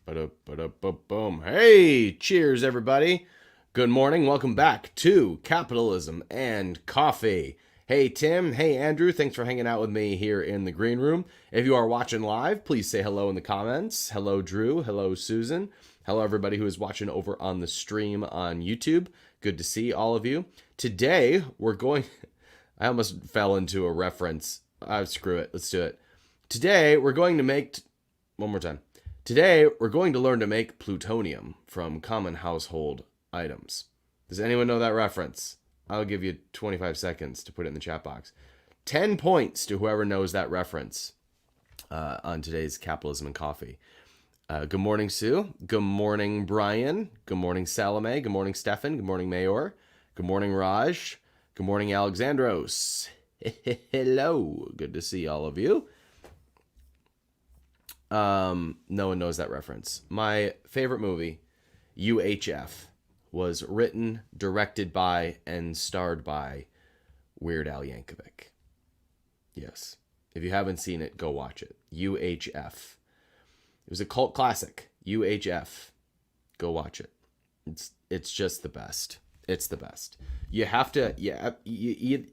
Boom. Hey, cheers, everybody. Good morning. Welcome back to Capitalism and Coffee. Hey, Tim. Hey, Andrew. Thanks for hanging out with me here in the green room. If you are watching live, please say hello in the comments. Hello, Drew. Hello, Susan. Hello, everybody who is watching over on the stream on YouTube. Good to see all of you. Today, we're going... I almost fell into a reference. Screw it. Let's do it. Today, we're going to make... One more time. Today, we're going to learn to make plutonium from common household items. Does anyone know that reference? I'll give you 25 seconds to put it in the chat box. 10 points to whoever knows that reference on today's Capitalism and Coffee. Good morning, Sue. Good morning, Brian. Good morning, Salome. Good morning, Stefan. Good morning, Mayor. Good morning, Raj. Good morning, Alexandros. Hello. Good to see all of you. No one knows that reference. My favorite movie, UHF, was written, directed by, and starred by Weird Al Yankovic. Yes. If you haven't seen it, go watch it. UHF. It was a cult classic. UHF. Go watch it. It's just the best. It's the best. You have to, you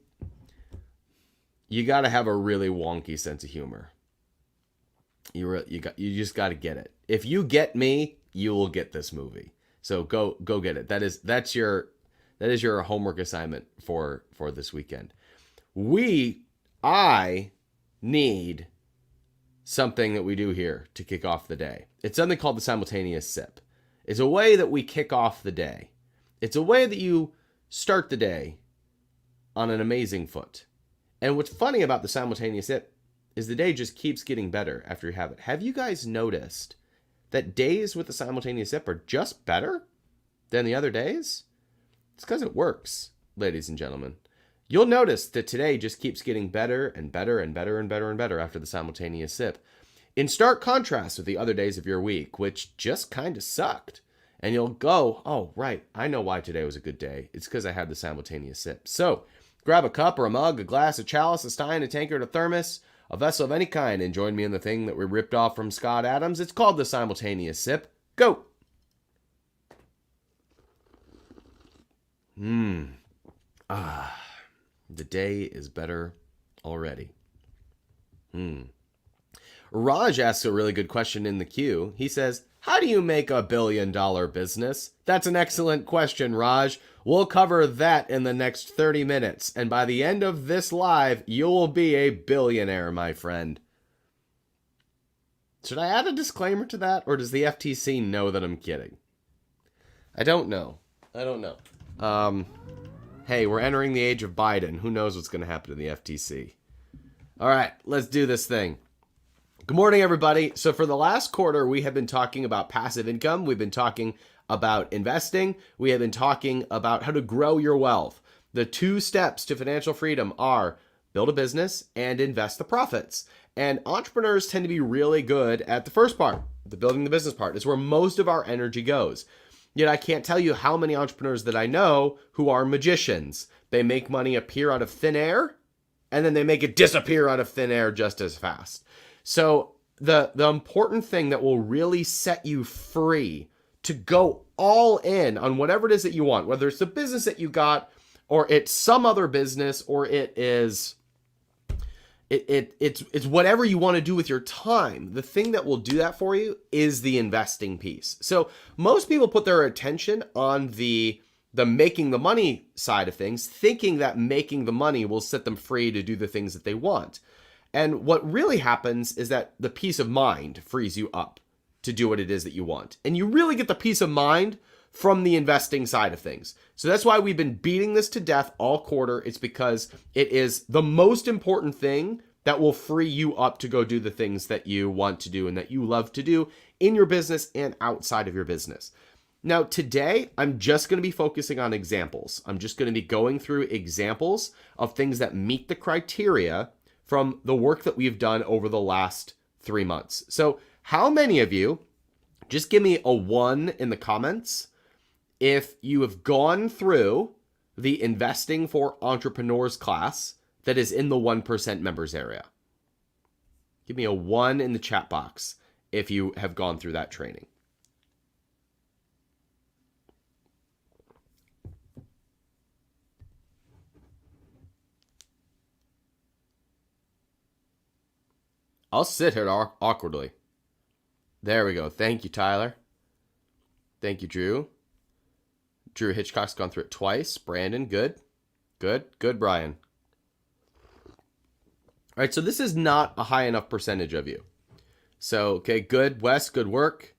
got to have a really wonky sense of humor. You just got to get it. If you get me, you will get this movie. So go get it. That is your homework assignment for this weekend. I need something that we do here to kick off the day. It's something called the simultaneous sip. It's a way that we kick off the day. It's a way that you start the day on an amazing foot. And what's funny about the simultaneous sip is the day just keeps getting better after you have it. Have you guys noticed that days with the simultaneous sip are just better than the other days? It's because it works, ladies and gentlemen. You'll notice that today just keeps getting better and better and better and better and better after the simultaneous sip. In stark contrast with the other days of your week, which just kind of sucked. And you'll go, oh, right, I know why today was a good day. It's because I had the simultaneous sip. So grab a cup or a mug, a glass, a chalice, a stein, a tankard, a thermos, a vessel of any kind, and join me in the thing that we ripped off from Scott Adams. It's called the simultaneous sip. Go! The day is better already. Raj asks a really good question in the queue. He says, how do you make $1 billion business? That's an excellent question, Raj. We'll cover that in the next 30 minutes. And by the end of this live, you will be a billionaire, my friend. Should I add a disclaimer to that? Or does the FTC know that I'm kidding? I don't know. Hey, we're entering the age of Biden. Who knows what's going to happen to the FTC? All right, let's do this thing. Good morning, everybody. So for the last quarter, we have been talking about passive income. We've been talking about investing. We have been talking about how to grow your wealth. The 2 steps to financial freedom are build a business and invest the profits. And entrepreneurs tend to be really good at the first part, the building the business part. It's where most of our energy goes. Yet I can't tell you how many entrepreneurs that I know who are magicians. They make money appear out of thin air, and then they make it disappear out of thin air just as fast. So the important thing that will really set you free to go all in on whatever it is that you want, whether it's the business that you got, or it's some other business, or it's whatever you want to do with your time. The thing that will do that for you is the investing piece. So most people put their attention on the making the money side of things, thinking that making the money will set them free to do the things that they want. And what really happens is that the peace of mind frees you up to do what it is that you want. And you really get the peace of mind from the investing side of things. So that's why we've been beating this to death all quarter. It's because it is the most important thing that will free you up to go do the things that you want to do and that you love to do in your business and outside of your business. Now, today, I'm just going to be focusing on examples. I'm just going to be going through examples of things that meet the criteria from the work that we've done over the last 3 months. So how many of you, just give me a 1 in the comments if you have gone through the Investing for Entrepreneurs class that is in the 1% members area. Give me a 1 in the chat box if you have gone through that training. I'll sit here awkwardly. There we go. Thank you, Tyler. Thank you, Drew. Drew Hitchcock's gone through it twice. Brandon, good. Good, Brian. All right, so this is not a high enough percentage of you. So, okay, good. Wes, good work.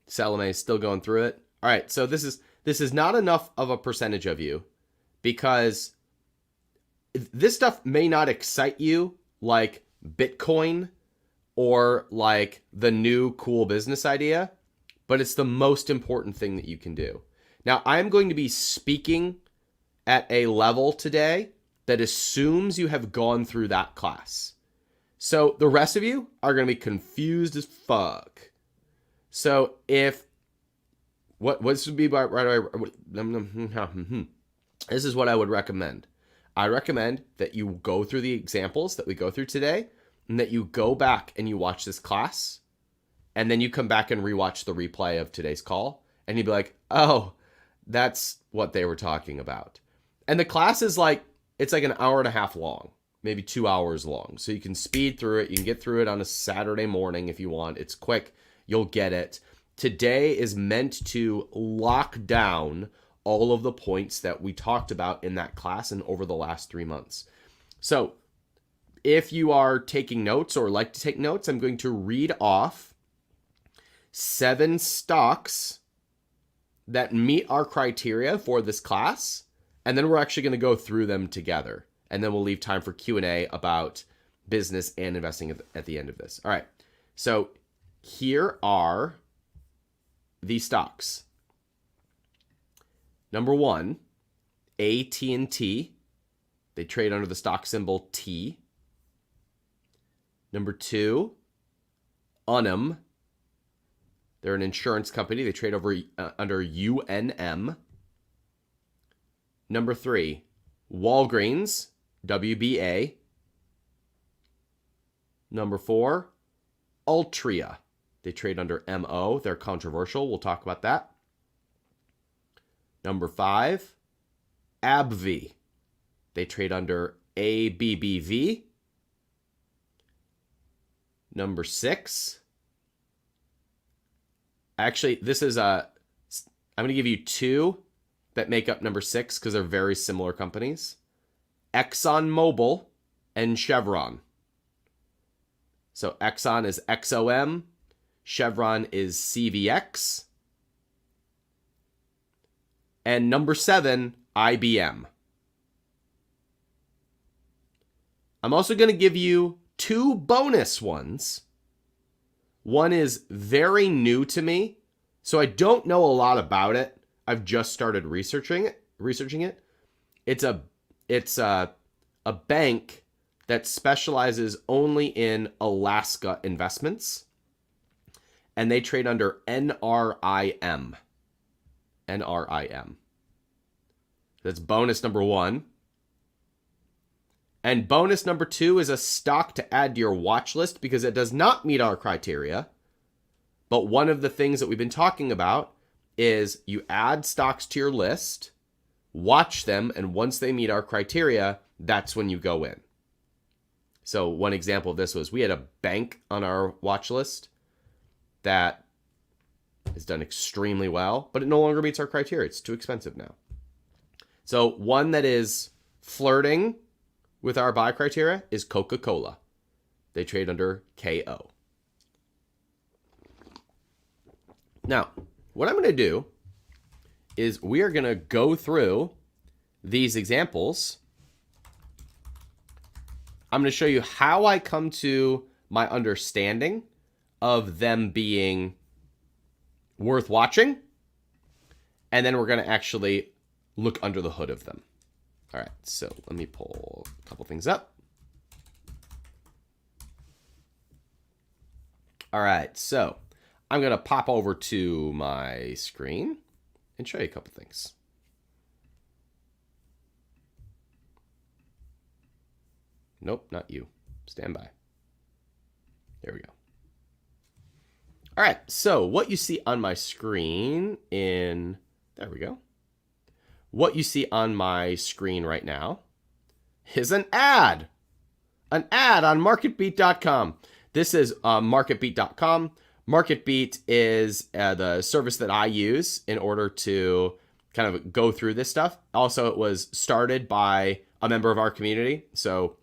Salome is still going through it. All right, so this is not enough of a percentage of you because this stuff may not excite you like Bitcoin or like the new cool business idea, but it's the most important thing that you can do. Now, I'm going to be speaking at a level today that assumes you have gone through that class. So the rest of you are going to be confused as fuck. So if what would be right this is what I would recommend. I recommend that you go through the examples that we go through today and that you go back and you watch this class and then you come back and rewatch the replay of today's call and you'd be like, oh, that's what they were talking about. And the class is like, it's like an hour and a half long, maybe 2 hours long. So you can speed through it. You can get through it on a Saturday morning if you want. It's quick. You'll get it. Today is meant to lock down all of the points that we talked about in that class and over the last 3 months. So if you are taking notes or like to take notes, I'm going to read off 7 stocks that meet our criteria for this class. And then we're actually going to go through them together. And then we'll leave time for Q&A about business and investing at the end of this. All right. So here are the stocks. Number 1, AT&T. They trade under the stock symbol T. Number 2, Unum. They're an insurance company. They trade under UNM. Number 3, Walgreens, WBA. Number 4, Altria. They trade under MO. They're controversial. We'll talk about that. Number 5, AbbVie. They trade under ABBV. Number 6. Actually, this is I'm going to give you 2 that make up number 6 because they're very similar companies. Exxon Mobil and Chevron. So Exxon is XOM. Chevron is CVX. And number 7, IBM. I'm also going to give you 2 bonus ones. One is very new to me, so I don't know a lot about it. I've just started researching it. It's a bank that specializes only in Alaska investments, and they trade under NRIM. NRIM. That's bonus number 1. And bonus number 2 is a stock to add to your watch list because it does not meet our criteria. But one of the things that we've been talking about is you add stocks to your list, watch them, and once they meet our criteria, that's when you go in. So one example of this was we had a bank on our watch list that has done extremely well, but it no longer meets our criteria. It's too expensive now. So one that is flirting with our buy criteria is Coca-Cola. They trade under KO. Now, what I'm going to do is we are going to go through these examples. I'm going to show you how I come to my understanding of them being worth watching. And then we're going to actually look under the hood of them. All right, so let me pull a couple things up. All right, so I'm going to pop over to my screen and show you a couple things. Nope, not you. Stand by. There we go. All right, so what you see on my screen there we go. What you see on my screen right now is an ad. an ad on marketbeat.com. This is marketbeat.com. MarketBeat is the service that I use in order to kind of go through this stuff. Also, it was started by a member of our community, so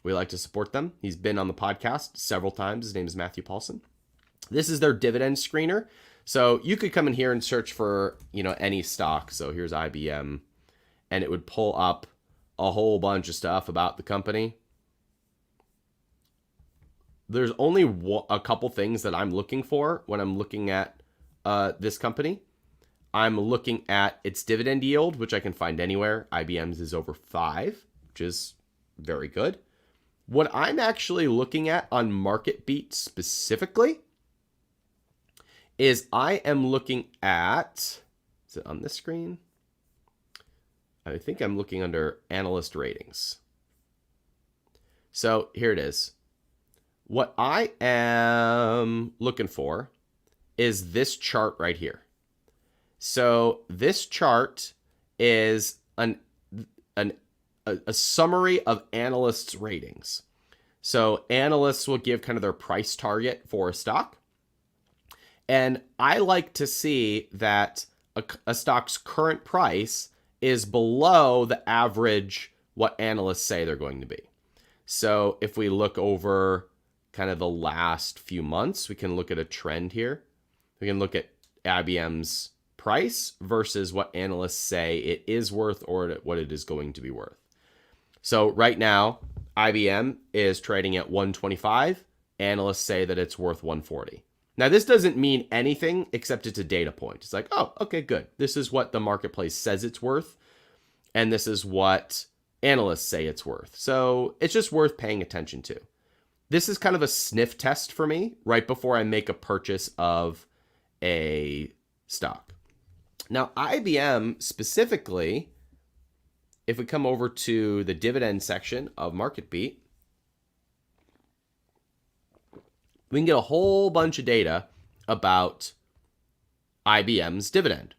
we like to support them. He's been on the podcast several times. His name is Matthew Paulson. This is their dividend screener. So you could come in here and search for, any stock. So here's IBM, and it would pull up a whole bunch of stuff about the company. There's only a couple things that I'm looking for when I'm looking at this company. I'm looking at its dividend yield, which I can find anywhere. IBM's is over 5, which is very good. What I'm actually looking at on MarketBeat specifically is I am looking at, is it on this screen? I think I'm looking under analyst ratings. So here it is. What I am looking for is this chart right here. So this chart is a summary of analysts' ratings. So analysts will give kind of their price target for a stock. And I like to see that a stock's current price is below the average what analysts say they're going to be. So if we look over kind of the last few months, we can look at a trend here. We can look at IBM's price versus what analysts say it is worth or what it is going to be worth. So right now, IBM is trading at 125. Analysts say that it's worth 140. Now, this doesn't mean anything except it's a data point. It's like, oh, okay, good. This is what the marketplace says it's worth, and this is what analysts say it's worth. So it's just worth paying attention to. This is kind of a sniff test for me right before I make a purchase of a stock. Now, IBM specifically, if we come over to the dividend section of MarketBeat, we can get a whole bunch of data about IBM's dividend.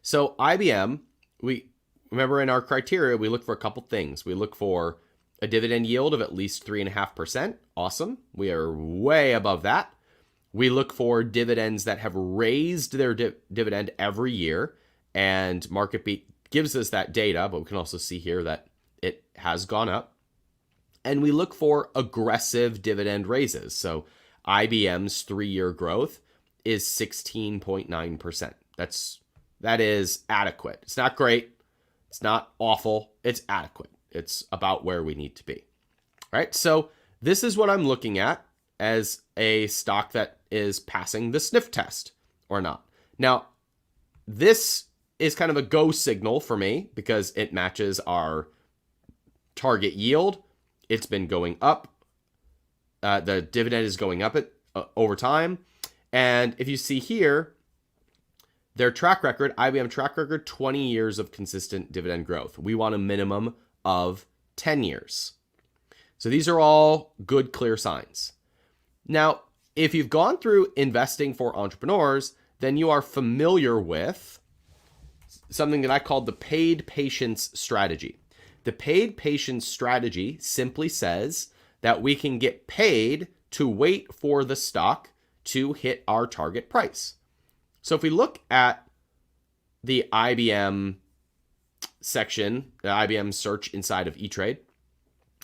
So IBM, we remember in our criteria, we look for a couple things. We look for a dividend yield of at least 3.5%. Awesome. We are way above that. We look for dividends that have raised their dividend every year, and MarketBeat gives us that data, but we can also see here that it has gone up. And we look for aggressive dividend raises. So IBM's 3-year growth is 16.9%. That is adequate. It's not great. It's not awful. It's adequate. It's about where we need to be. All right. So this is what I'm looking at as a stock that is passing the sniff test or not. Now, this is kind of a go signal for me because it matches our target yield. It's been going up. The dividend is going up over time. And if you see here, their track record, IBM track record, 20 years of consistent dividend growth. We want a minimum of 10 years. So these are all good, clear signs. Now, if you've gone through investing for entrepreneurs, then you are familiar with something that I call the paid patience strategy. The paid patience strategy simply says that we can get paid to wait for the stock to hit our target price. So if we look at the IBM section, the IBM search inside of eTrade,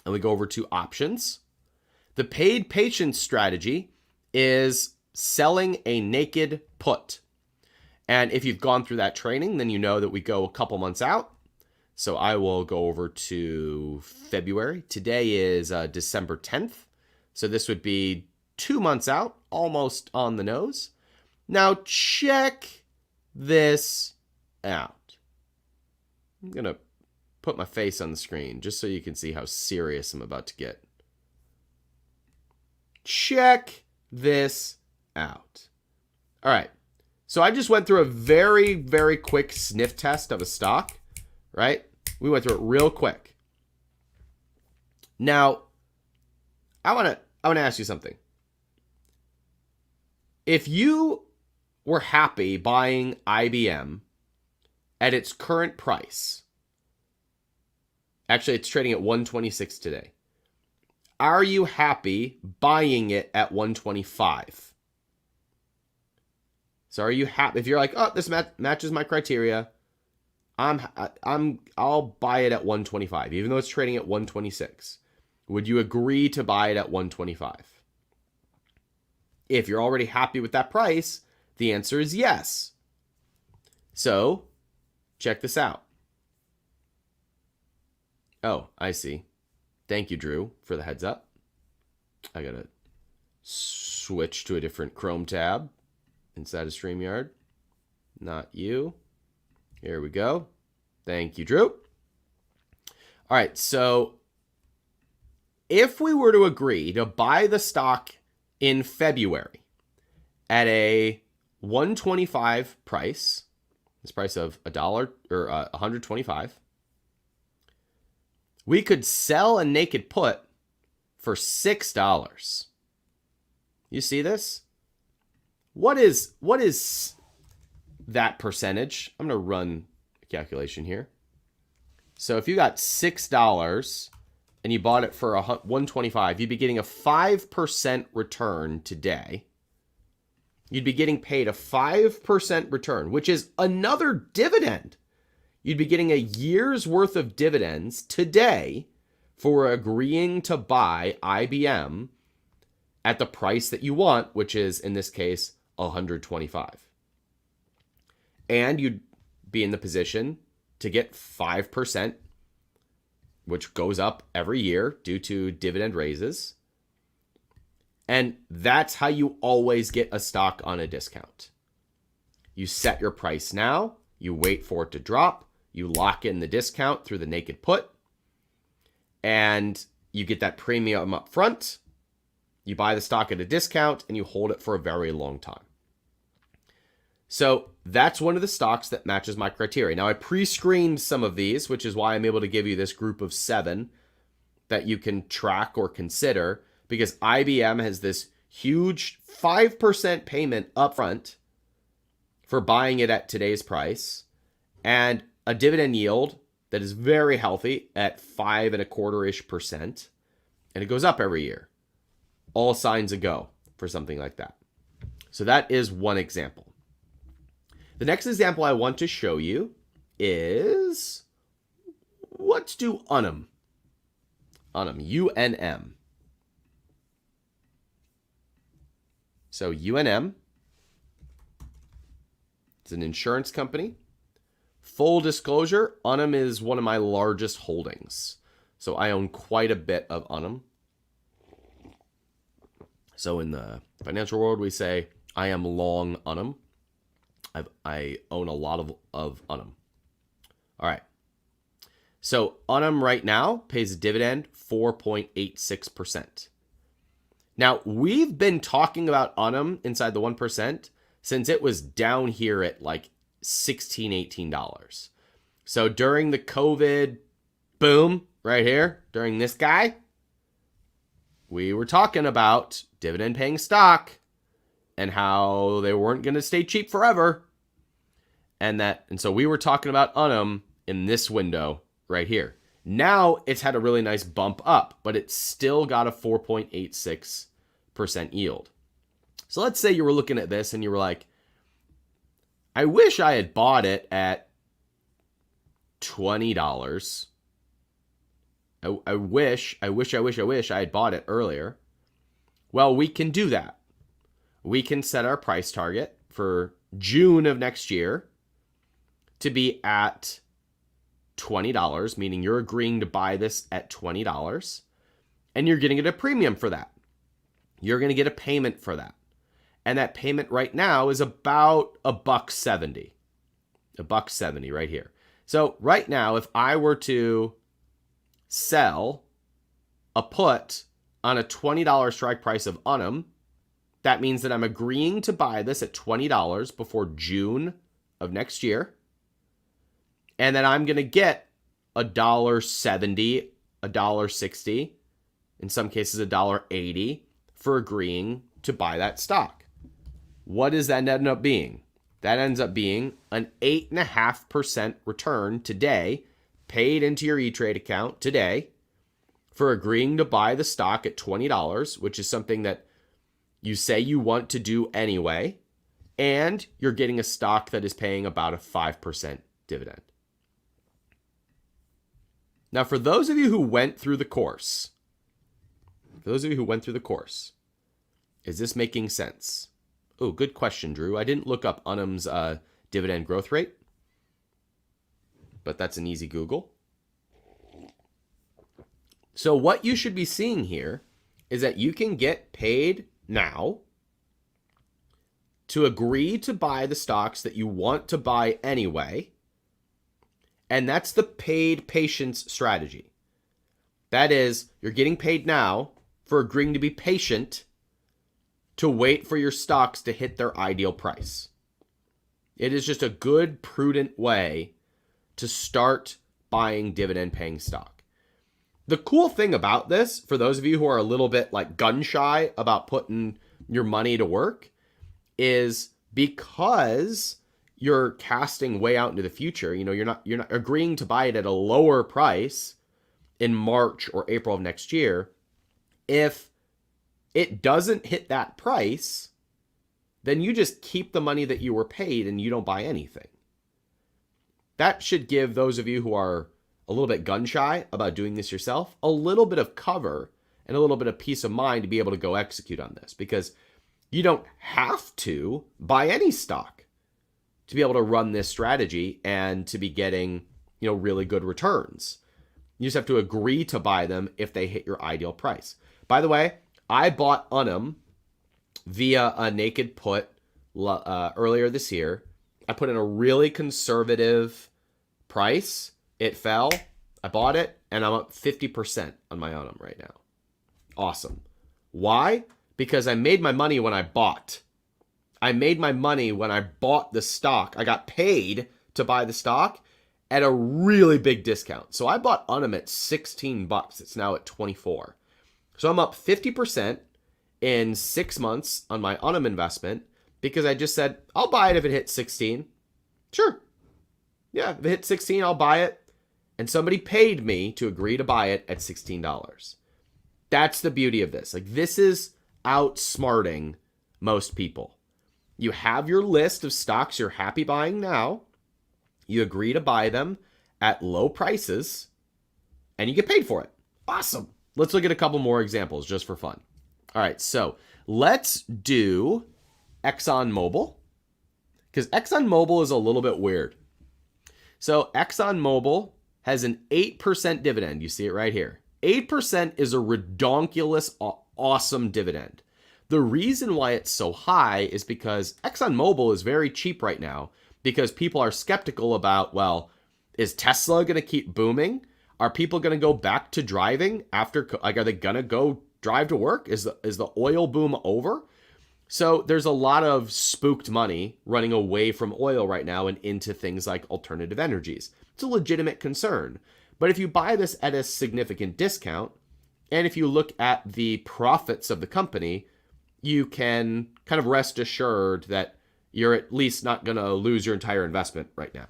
and we go over to options, the paid patience strategy is selling a naked put. And if you've gone through that training, then you know that we go a couple months out. So I will go over to February. Today is December 10th. So this would be 2 months out, almost on the nose. Now check this out. I'm going to put my face on the screen just so you can see how serious I'm about to get. Check this out. All right. So I just went through a very, very quick sniff test of a stock, right? We went through it real quick. Now, I want to ask you something. If you were happy buying IBM at its current price, actually it's trading at 126 today. Are you happy buying it at 125? So are you happy? If you're like, oh, this matches my criteria, I'll buy it at 125, even though it's trading at 126. Would you agree to buy it at 125? If you're already happy with that price, the answer is yes. So check this out. Oh, I see. Thank you, Drew, for the heads up. I got to switch to a different Chrome tab inside of StreamYard. Not you. Here we go. Thank you, Drew. All right, so if we were to agree to buy the stock in February at a 125 price, this price of $1 or 125, we could sell a naked put for $6. You see this? What is that percentage? I'm going to run a calculation here. So if you got $6 and you bought it for 125, you'd be getting a 5% return today. You'd be getting paid a 5% return, which is another dividend. You'd be getting a year's worth of dividends today for agreeing to buy IBM at the price that you want, which is, in this case, 125. And you'd be in the position to get 5%, which goes up every year due to dividend raises. And that's how you always get a stock on a discount. You set your price now, you wait for it to drop, you lock in the discount through the naked put, and you get that premium up front. You buy the stock at a discount and you hold it for a very long time. So that's one of the stocks that matches my criteria. Now, I pre-screened some of these, which is why I'm able to give you this group of 7 that you can track or consider, because IBM has this huge 5% payment upfront for buying it at today's price and a dividend yield that is very healthy at 5.25%, and it goes up every year. All signs a go for something like that. So that is one example. The next example I want to show you is, let's do Unum. Unum, UNM. So UNM, it's an insurance company. Full disclosure, Unum is one of my largest holdings. So I own quite a bit of Unum. So in the financial world, we say, I am long Unum. I own a lot of Unum. All right. So Unum right now pays a dividend 4.86%. Now, we've been talking about Unum inside the 1% since it was down here at like $16, $18. So during the COVID boom right here, during this guy, we were talking about dividend paying stock and how they weren't going to stay cheap forever. And so we were talking about Unum in this window right here. Now it's had a really nice bump up, but it's still got a 4.86% yield. So let's say you were looking at this and you were like, I wish I had bought it at $20. I wish I had bought it earlier. Well, we can do that. We can set our price target for June of next year to be at $20, meaning you're agreeing to buy this at $20, and you're getting it a premium for that. You're going to get a payment for that. And that payment right now is about $1.70. $1.70 right here. So right now, if I were to sell a put on a $20 strike price of Unum, that means that I'm agreeing to buy this at $20 before June of next year. And then I'm going to get $1.70, $1.60, in some cases $1.80 for agreeing to buy that stock. What does that end up being? That ends up being an 8.5% return today, paid into your E-Trade account today for agreeing to buy the stock at $20, which is something that you say you want to do anyway, and you're getting a stock that is paying about a 5% dividend. Now, for those of you who went through the course, is this making sense? Oh, good question, Drew. I didn't look up Unum's dividend growth rate, but that's an easy Google. So what you should be seeing here is that you can get paid now to agree to buy the stocks that you want to buy anyway. And that's the paid patience strategy. That is, you're getting paid now for agreeing to be patient to wait for your stocks to hit their ideal price. It is just a good, prudent way to start buying dividend-paying stock. The cool thing about this, for those of you who are a little bit like gun shy about putting your money to work, is because you're casting way out into the future. You're not agreeing to buy it at a lower price in March or April of next year. If it doesn't hit that price, then you just keep the money that you were paid and you don't buy anything. That should give those of you who are a little bit gun shy about doing this yourself a little bit of cover and a little bit of peace of mind to be able to go execute on this, because you don't have to buy any stock to be able to run this strategy and to be getting, really good returns. You just have to agree to buy them if they hit your ideal price. By the way, I bought Unum via a naked put earlier this year. I put in a really conservative price. It fell. I bought it, and I'm up 50% on my Unum right now. Awesome. Why? Because I made my money when I bought. I made my money when I bought the stock. I got paid to buy the stock at a really big discount. So I bought Unum at $16. It's now at $24. So I'm up 50% in 6 months on my Unum investment because I just said, I'll buy it if it hits 16. Sure. Yeah, if it hits 16, I'll buy it. And somebody paid me to agree to buy it at $16. That's the beauty of this. Like, this is outsmarting most people. You have your list of stocks you're happy buying now. You agree to buy them at low prices, and you get paid for it. Awesome. Let's look at a couple more examples just for fun. All right, so let's do Exxon Mobil, because Exxon Mobil is a little bit weird. So Exxon Mobil has an 8% dividend. You see it right here. 8% is a redonkulous, awesome dividend. The reason why it's so high is because Exxon Mobil is very cheap right now because people are skeptical about, well, is Tesla going to keep booming? Are people going to go back to driving after, are they going to go drive to work? Is the oil boom over? So there's a lot of spooked money running away from oil right now and into things like alternative energies. It's a legitimate concern. But if you buy this at a significant discount, and if you look at the profits of the company, you can kind of rest assured that you're at least not going to lose your entire investment right now.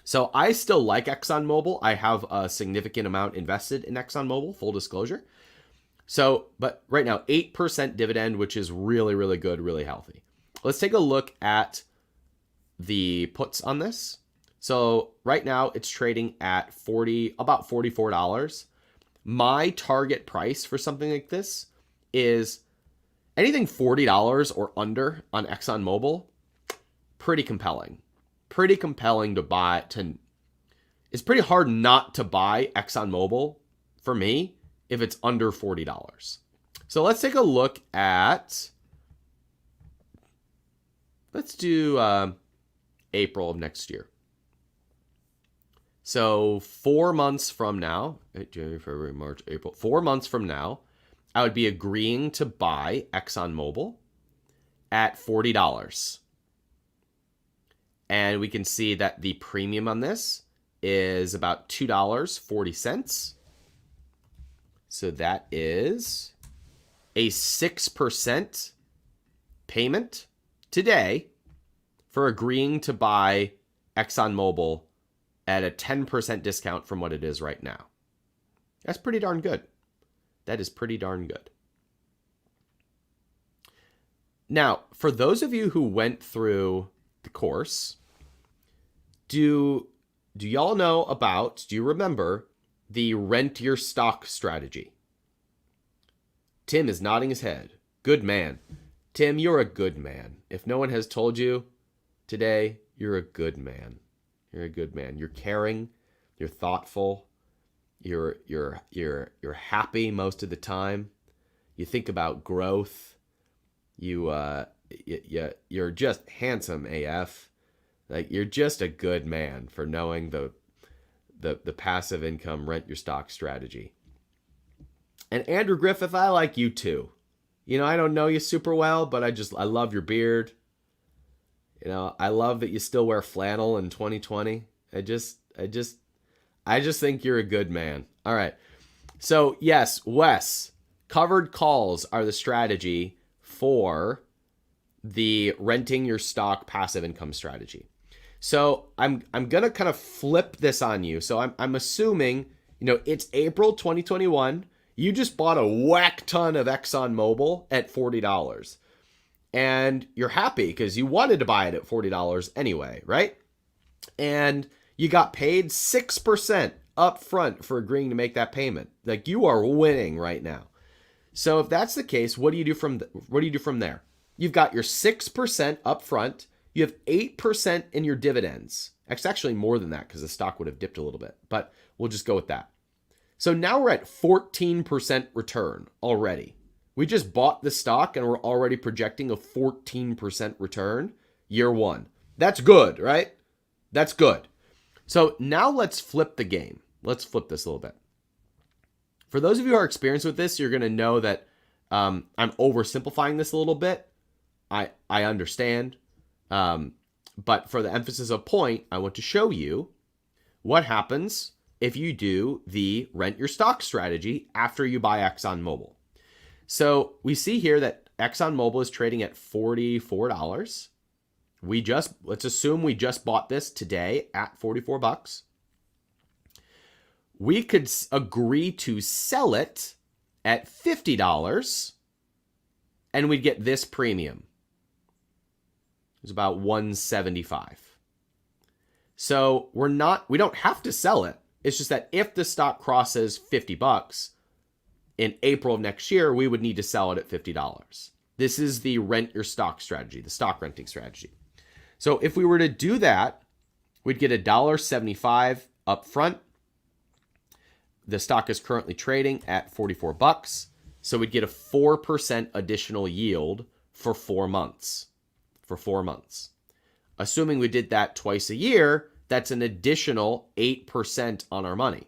So I still like Exxon Mobil. I have a significant amount invested in Exxon Mobil, full disclosure. So, but right now, 8% dividend, which is really, really good, really healthy. Let's take a look at the puts on this. So right now it's trading at about $44. My target price for something like this is anything $40 or under on Exxon Mobil. Pretty compelling. Pretty compelling to buy. It's pretty hard not to buy Exxon Mobil for me if it's under $40. So let's take a look at, let's do April of next year. So 4 months from now, January, February, March, April, 4 months from now, I would be agreeing to buy Exxon Mobil at $40. And we can see that the premium on this is about $2.40. So that is a 6% payment today for agreeing to buy Exxon Mobil at a 10% discount from what it is right now. That's pretty darn good. That is pretty darn good. Now, for those of you who went through the course, do y'all know about, do you remember the rent your stock strategy? Tim is nodding his head. Good man. Tim, you're a good man. If no one has told you today, you're a good man. You're a good man. You're caring, you're thoughtful, you're happy most of the time. You think about growth. You're just handsome AF. Like, you're just a good man for knowing the passive income rent your stock strategy. And Andrew Griffith, I like you too. You know, I don't know you super well, but I love your beard. You know, I love that you still wear flannel in 2020. I just think you're a good man. All right. So yes, Wes, covered calls are the strategy for the renting your stock passive income strategy. So I'm gonna kind of flip this on you. So I'm assuming, you know, it's April 2021. You just bought a whack ton of Exxon Mobil at $40. And you're happy because you wanted to buy it at $40 anyway, right? And you got paid 6% up front for agreeing to make that payment. Like, you are winning right now. So if that's the case, what do you do from there? You've got your 6% up front. You have 8% in your dividends. It's actually more than that because the stock would have dipped a little bit, but we'll just go with that. So now we're at 14% return already. We just bought the stock and we're already projecting a 14% return year one. That's good, right? That's good. So now let's flip the game. Let's flip this a little bit. For those of you who are experienced with this, you're going to know that I'm oversimplifying this a little bit. I understand. But for the emphasis of point, I want to show you what happens if you do the rent your stock strategy after you buy Exxon Mobil. So we see here that Exxon Mobil is trading at $44. Let's assume we just bought this today at $44. We could agree to sell it at $50 and we'd get this premium. It's about $175. So we don't have to sell it. It's just that if the stock crosses $50 in April of next year, we would need to sell it at $50. This is the rent your stock strategy, the stock renting strategy. So if we were to do that, we'd get $1.75 up front. The stock is currently trading at $44. So we'd get a 4% additional yield for 4 months. Assuming we did that twice a year, that's an additional 8% on our money.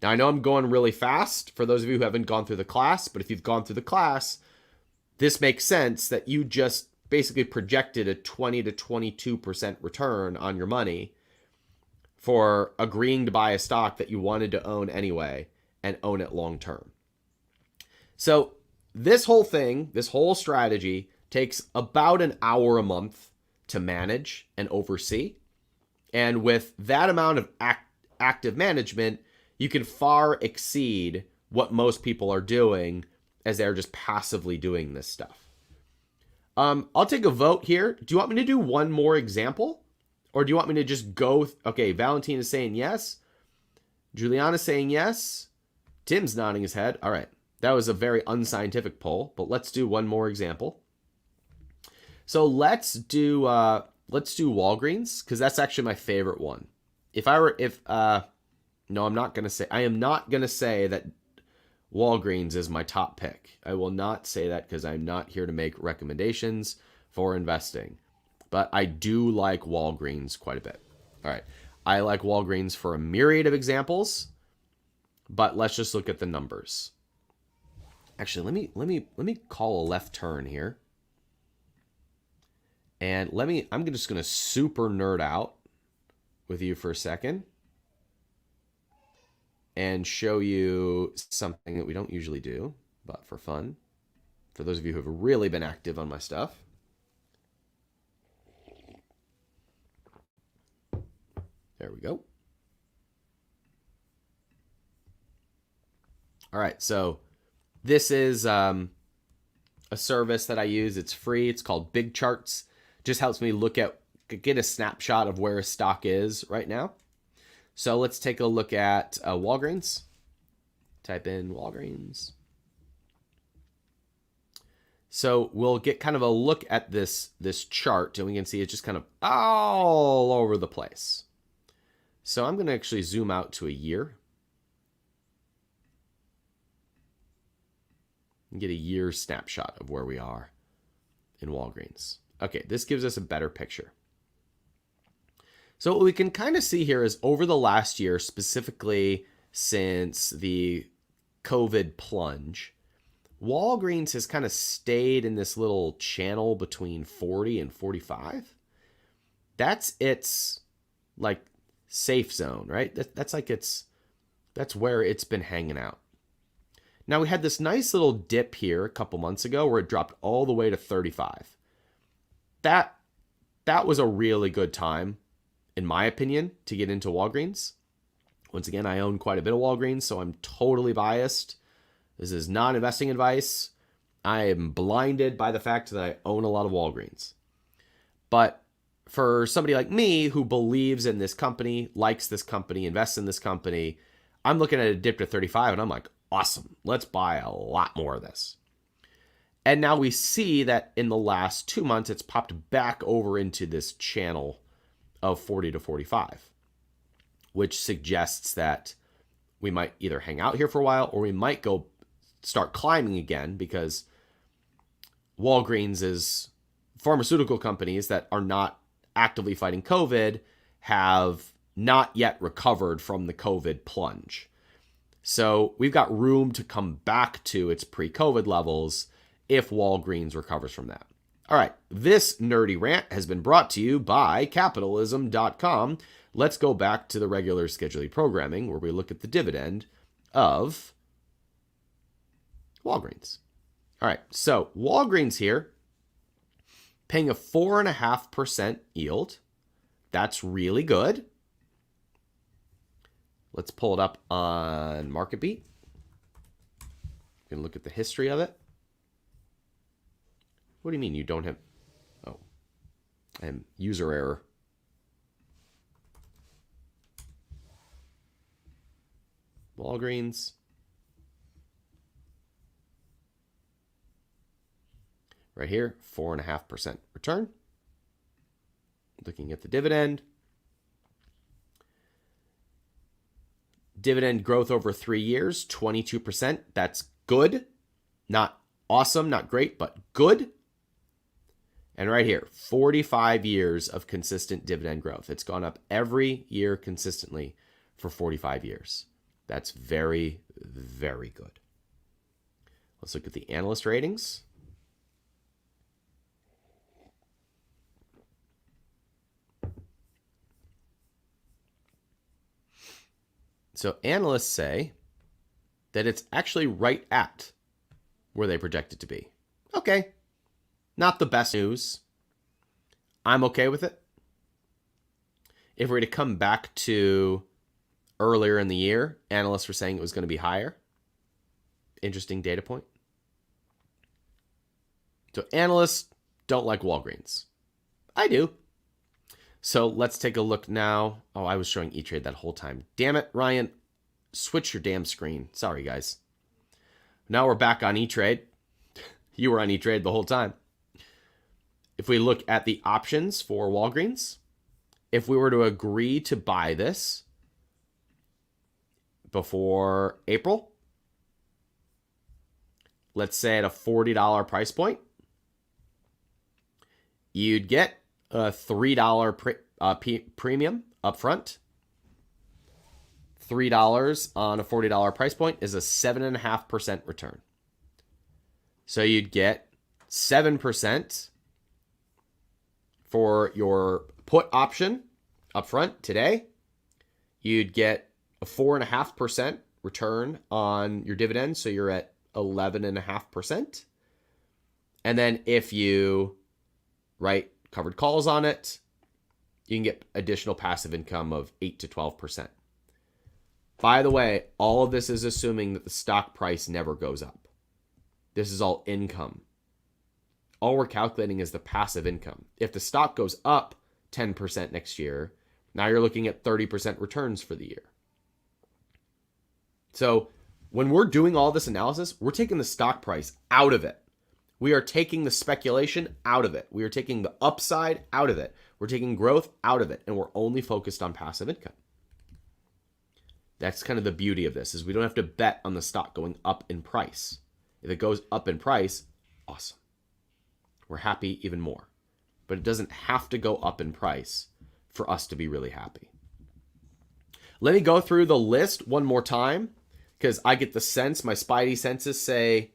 Now, I know I'm going really fast for those of you who haven't gone through the class, but if you've gone through the class, this makes sense that you just basically projected a 20 to 22% return on your money for agreeing to buy a stock that you wanted to own anyway and own it long term. So this whole thing, this whole strategy takes about an hour a month to manage and oversee. And with that amount of active management, you can far exceed what most people are doing as they're just passively doing this stuff. I'll take a vote here. Do you want me to do one more example? Or do you want me to just go? Okay, Valentine is saying yes. Juliana's saying yes. Tim's nodding his head. All right. That was a very unscientific poll, but let's do one more example. So let's do Walgreens, because that's actually my favorite one. No, I'm not going to say, I am not going to say that Walgreens is my top pick. I will not say that because I'm not here to make recommendations for investing. But I do like Walgreens quite a bit. All right. I like Walgreens for a myriad of examples, but let's just look at the numbers. Actually, let me call a left turn here. And I'm just going to super nerd out with you for a second and show you something that we don't usually do, but for fun, for those of you who have really been active on my stuff. There we go. All right, so this is a service that I use. It's free. It's called Big Charts. Just helps me get a snapshot of where a stock is right now. So let's take a look at Walgreens. Type in Walgreens. So we'll get kind of a look at this chart, and we can see it's just kind of all over the place. So I'm going to actually zoom out to a year. And get a year snapshot of where we are in Walgreens. Okay, this gives us a better picture. So what we can kind of see here is over the last year, specifically since the COVID plunge, Walgreens has kind of stayed in this little channel between 40 and 45. That's its like safe zone, right? That's where it's been hanging out. Now we had this nice little dip here a couple months ago where it dropped all the way to 35. That was a really good time, in my opinion, to get into Walgreens. Once again, I own quite a bit of Walgreens, so I'm totally biased. This is not investing advice. I am blinded by the fact that I own a lot of Walgreens. But for somebody like me who believes in this company, likes this company, invests in this company, I'm looking at a dip to 35 and I'm like, awesome, let's buy a lot more of this. And now we see that in the last 2 months, it's popped back over into this channel of 40 to 45, which suggests that we might either hang out here for a while or we might go start climbing again, because Walgreens is pharmaceutical companies that are not actively fighting COVID have not yet recovered from the COVID plunge. So we've got room to come back to its pre-COVID levels if Walgreens recovers from that. All right, this nerdy rant has been brought to you by capitalism.com. Let's go back to the regular scheduled programming where we look at the dividend of Walgreens. All right, so Walgreens here, paying a 4.5% yield. That's really good. Let's pull it up on MarketBeat. You can look at the history of it. What do you mean you don't have... Oh, and user error. Walgreens. Right here, 4.5% return. Looking at the dividend. Dividend growth over 3 years, 22%. That's good. Not awesome, not great, but good. And right here, 45 years of consistent dividend growth. It's gone up every year consistently for 45 years. That's very, very good. Let's look at the analyst ratings. So analysts say that it's actually right at where they project it to be. Okay, not the best news. I'm okay with it. If we were to come back to earlier in the year, analysts were saying it was going to be higher. Interesting data point. So analysts don't like Walgreens. I do. So let's take a look now. Oh, I was showing E-Trade that whole time. Damn it, Ryan. Switch your damn screen. Sorry, guys. Now we're back on E-Trade. You were on E-Trade the whole time. If we look at the options for Walgreens, if we were to agree to buy this before April, let's say at a $40 price point, you'd get a $3 premium up front. $3 on a $40 price point is a 7.5% return. So you'd get 7% for your put option up front today. You'd get a 4.5% return on your dividend, so you're at 11.5%. And then if you write covered calls on it, you can get additional passive income of 8 to 12%. By the way, all of this is assuming that the stock price never goes up. This is all income. All we're calculating is the passive income. If the stock goes up 10% next year, now you're looking at 30% returns for the year. So when we're doing all this analysis, we're taking the stock price out of it. We are taking the speculation out of it. We are taking the upside out of it. We're taking growth out of it, and we're only focused on passive income. That's kind of the beauty of this, is we don't have to bet on the stock going up in price. If it goes up in price, awesome. We're happy even more. But it doesn't have to go up in price for us to be really happy. Let me go through the list one more time, because I get the sense, my spidey senses say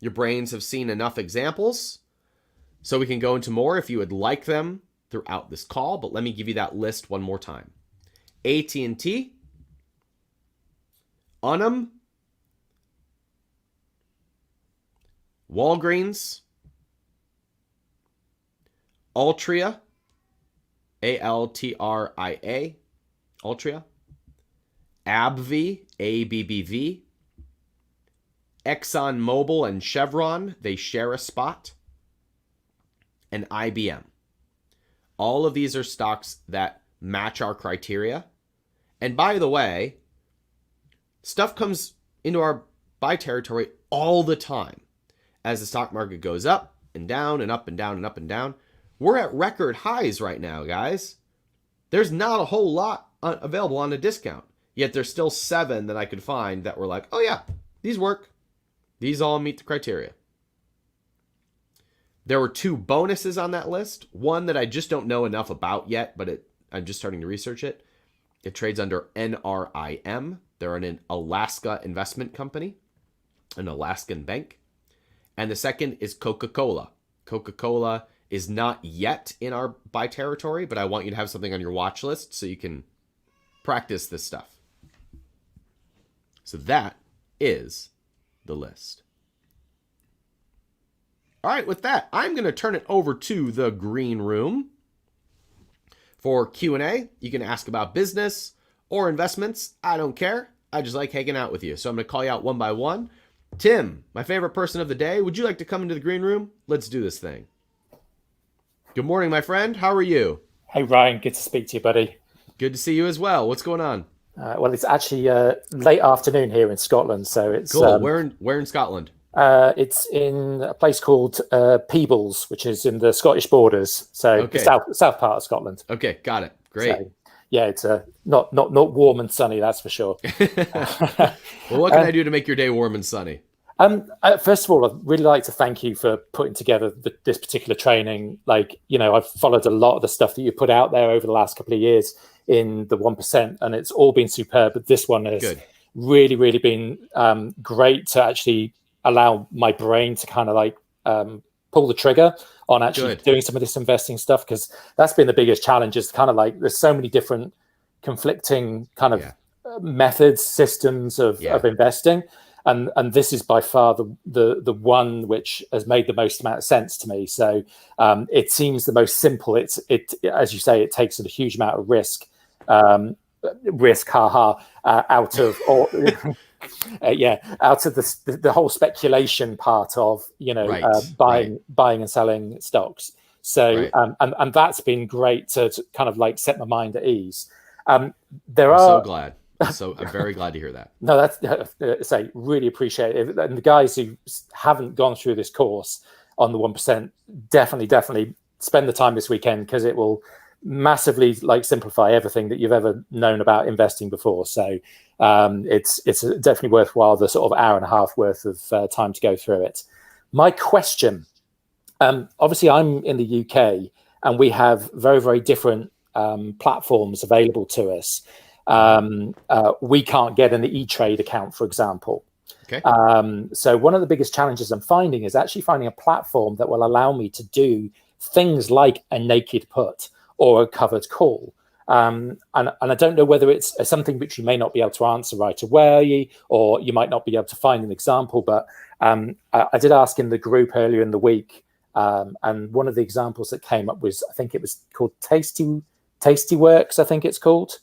your brains have seen enough examples. So we can go into more if you would like them throughout this call, but let me give you that list one more time. AT&T, Unum, Walgreens, Altria, Altria, Altria, AbbVie, ABBV, Exxon Mobil and Chevron, they share a spot, and IBM. All of these are stocks that match our criteria. And by the way, stuff comes into our buy territory all the time as the stock market goes up and down and up and down and up and down. We're at record highs right now, guys. There's not a whole lot available on a discount. Yet there's still 7 that I could find that were like, oh yeah, these work. These all meet the criteria. There were 2 bonuses on that list. One that I just don't know enough about yet, but I'm just starting to research it. It trades under NRIM. They're an Alaska investment company, an Alaskan bank. And the second is Coca-Cola. Coca-Cola is not yet in our buy territory, but I want you to have something on your watch list so you can practice this stuff. So that is the list. All right, with that, I'm going to turn it over to the green room for Q&A. You can ask about business or investments. I don't care. I just like hanging out with you. So I'm going to call you out one by one. Tim, my favorite person of the day, would you like to come into the green room? Let's do this thing. Good morning, my friend. How are you? Hey, Ryan. Good to speak to you, buddy. Good to see you as well. What's going on? Well, it's actually late afternoon here in Scotland, so it's cool. Where in Scotland? It's in a place called Peebles, which is in the Scottish borders, so the south part of Scotland. Okay, got it. Great. So, yeah, it's not warm and sunny, that's for sure. Well, what can I do to make your day warm and sunny? First of all, I'd really like to thank you for putting together this particular training. I've followed a lot of the stuff that you put out there over the last couple of years in the 1%, and it's all been superb. But this one has really, really been great to actually allow my brain to kind of pull the trigger on actually doing some of this investing stuff, because that's been the biggest challenge. Is kind of there's so many different conflicting kind of methods, systems of investing. And this is by far the one which has made the most amount of sense to me. So it seems the most simple. It as you say, it takes a huge amount of risk, out of out of the whole speculation part of buying and selling stocks. So and that's been great to kind of set my mind at ease. I'm so glad. So I'm very glad to hear that. No, that's really appreciate it. And the guys who haven't gone through this course on the 1%, definitely spend the time this weekend, because it will massively simplify everything that you've ever known about investing before. So it's definitely worthwhile, the sort of hour and a half worth of time to go through it. My question, obviously I'm in the UK and we have very, very different platforms available to us. We can't get an E-Trade account, for example. Okay. So one of the biggest challenges I'm finding is actually finding a platform that will allow me to do things like a naked put or a covered call. And I don't know whether it's something which you may not be able to answer right away, or you might not be able to find an example. But I did ask in the group earlier in the week, and one of the examples that came up was, I think it was called Tastyworks, I think it's called.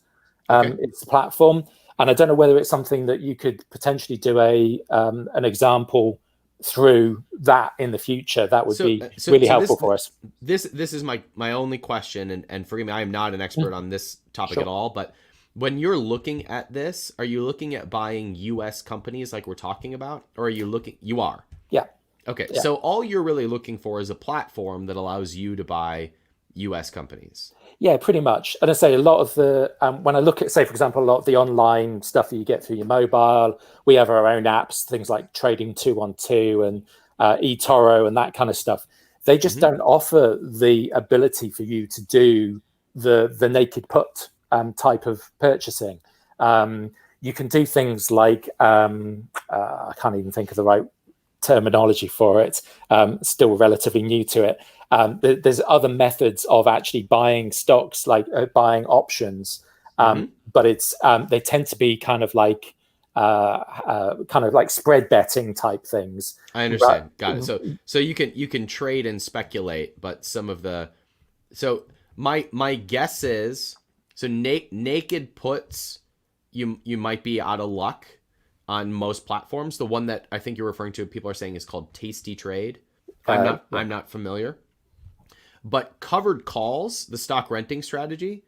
It's a platform. And I don't know whether it's something that you could potentially do an example through that in the future. That would be really helpful for us. This is my only question, and forgive me, I am not an expert on this topic at all, but when you're looking at this, are you looking at buying US companies like we're talking about, or are you looking? You are. Yeah. Okay. Yeah. So all you're really looking for is a platform that allows you to buy US companies. Yeah, pretty much. And I say a lot of the, when I look at, say, for example, a lot of the online stuff that you get through your mobile, we have our own apps, things like Trading 212 and eToro and that kind of stuff. They just don't offer the ability for you to do the naked put type of purchasing. You can do things like, I can't even think of the right terminology for it, still relatively new to it. There's other methods of actually buying stocks, like buying options, but it's they tend to be kind of like spread betting type things. I understand. Got it. So you can trade and speculate, but some of the my guess is naked puts you might be out of luck on most platforms. The one that I think you're referring to, people are saying, is called Tasty Trade. I'm not familiar. But covered calls, the stock renting strategy,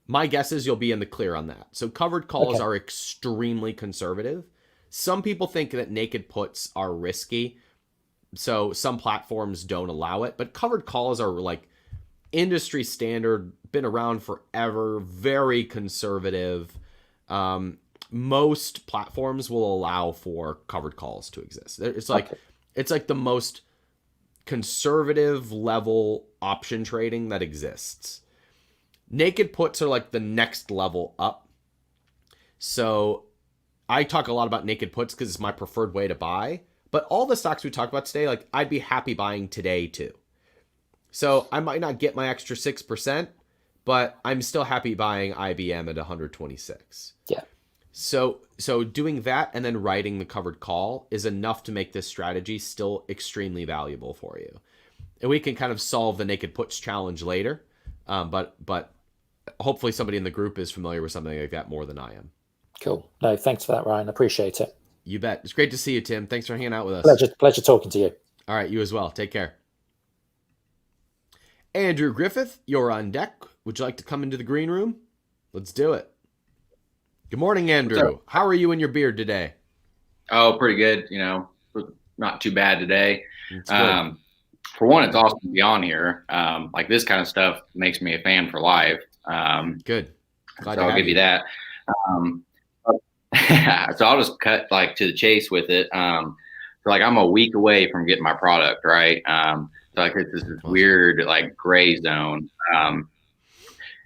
my guess is you'll be in the clear on that. So covered calls are extremely conservative. Some people think that naked puts are risky, so some platforms don't allow it. But covered calls are like industry standard, been around forever, very conservative. Most platforms will allow for covered calls to exist. It's like the most conservative level option trading that exists. Naked puts are like the next level up. So I talk a lot about naked puts because it's my preferred way to buy. But all the stocks we talk about today, like I'd be happy buying today too. So I might not get my extra 6%, but I'm still happy buying IBM at 126. Yeah. So doing that and then writing the covered call is enough to make this strategy still extremely valuable for you. And we can kind of solve the naked puts challenge later. But hopefully somebody in the group is familiar with something like that more than I am. Cool. No, thanks for that, Ryan. Appreciate it. You bet. It's great to see you, Tim. Thanks for hanging out with us. Pleasure talking to you. All right, you as well. Take care. Andrew Griffith, you're on deck. Would you like to come into the green room? Let's do it. Good morning, Andrew. How are you and your beard today? Oh, pretty good. Not too bad today. For one, it's awesome to be on here. Like this kind of stuff makes me a fan for life. Good. Glad so I'll give you that. So I'll just cut to the chase with it. So I'm a week away from getting my product, right? So it's this weird gray zone.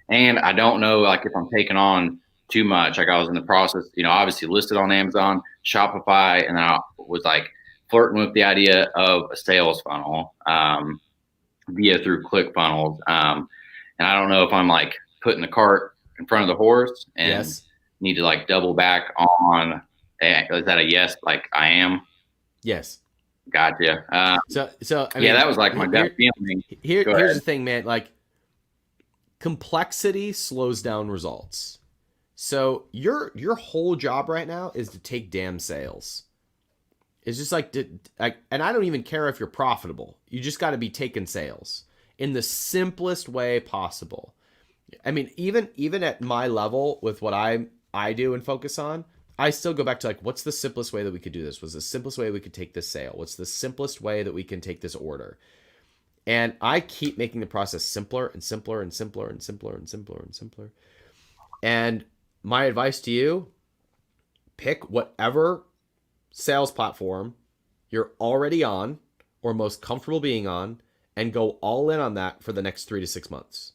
And I don't know if I'm taking on too much. I was in the process, obviously listed on Amazon, Shopify, and then I was flirting with the idea of a sales funnel through ClickFunnels. And I don't know if I'm putting the cart in front of the horse and need to double back on. Is that a yes? I am. Yes. Gotcha. So I mean, that was my gut feeling. Here's the thing, man. Complexity slows down results. So your whole job right now is to take damn sales. It's just and I don't even care if you're profitable. You just got to be taking sales in the simplest way possible. I mean, even at my level with what I do and focus on, I still go back to what's the simplest way that we could do this? What's the simplest way we could take this sale? What's the simplest way that we can take this order? And I keep making the process simpler and simpler and simpler and simpler and simpler and simpler. And my advice to you, pick whatever sales platform you're already on or most comfortable being on and go all in on that for the next 3 to 6 months.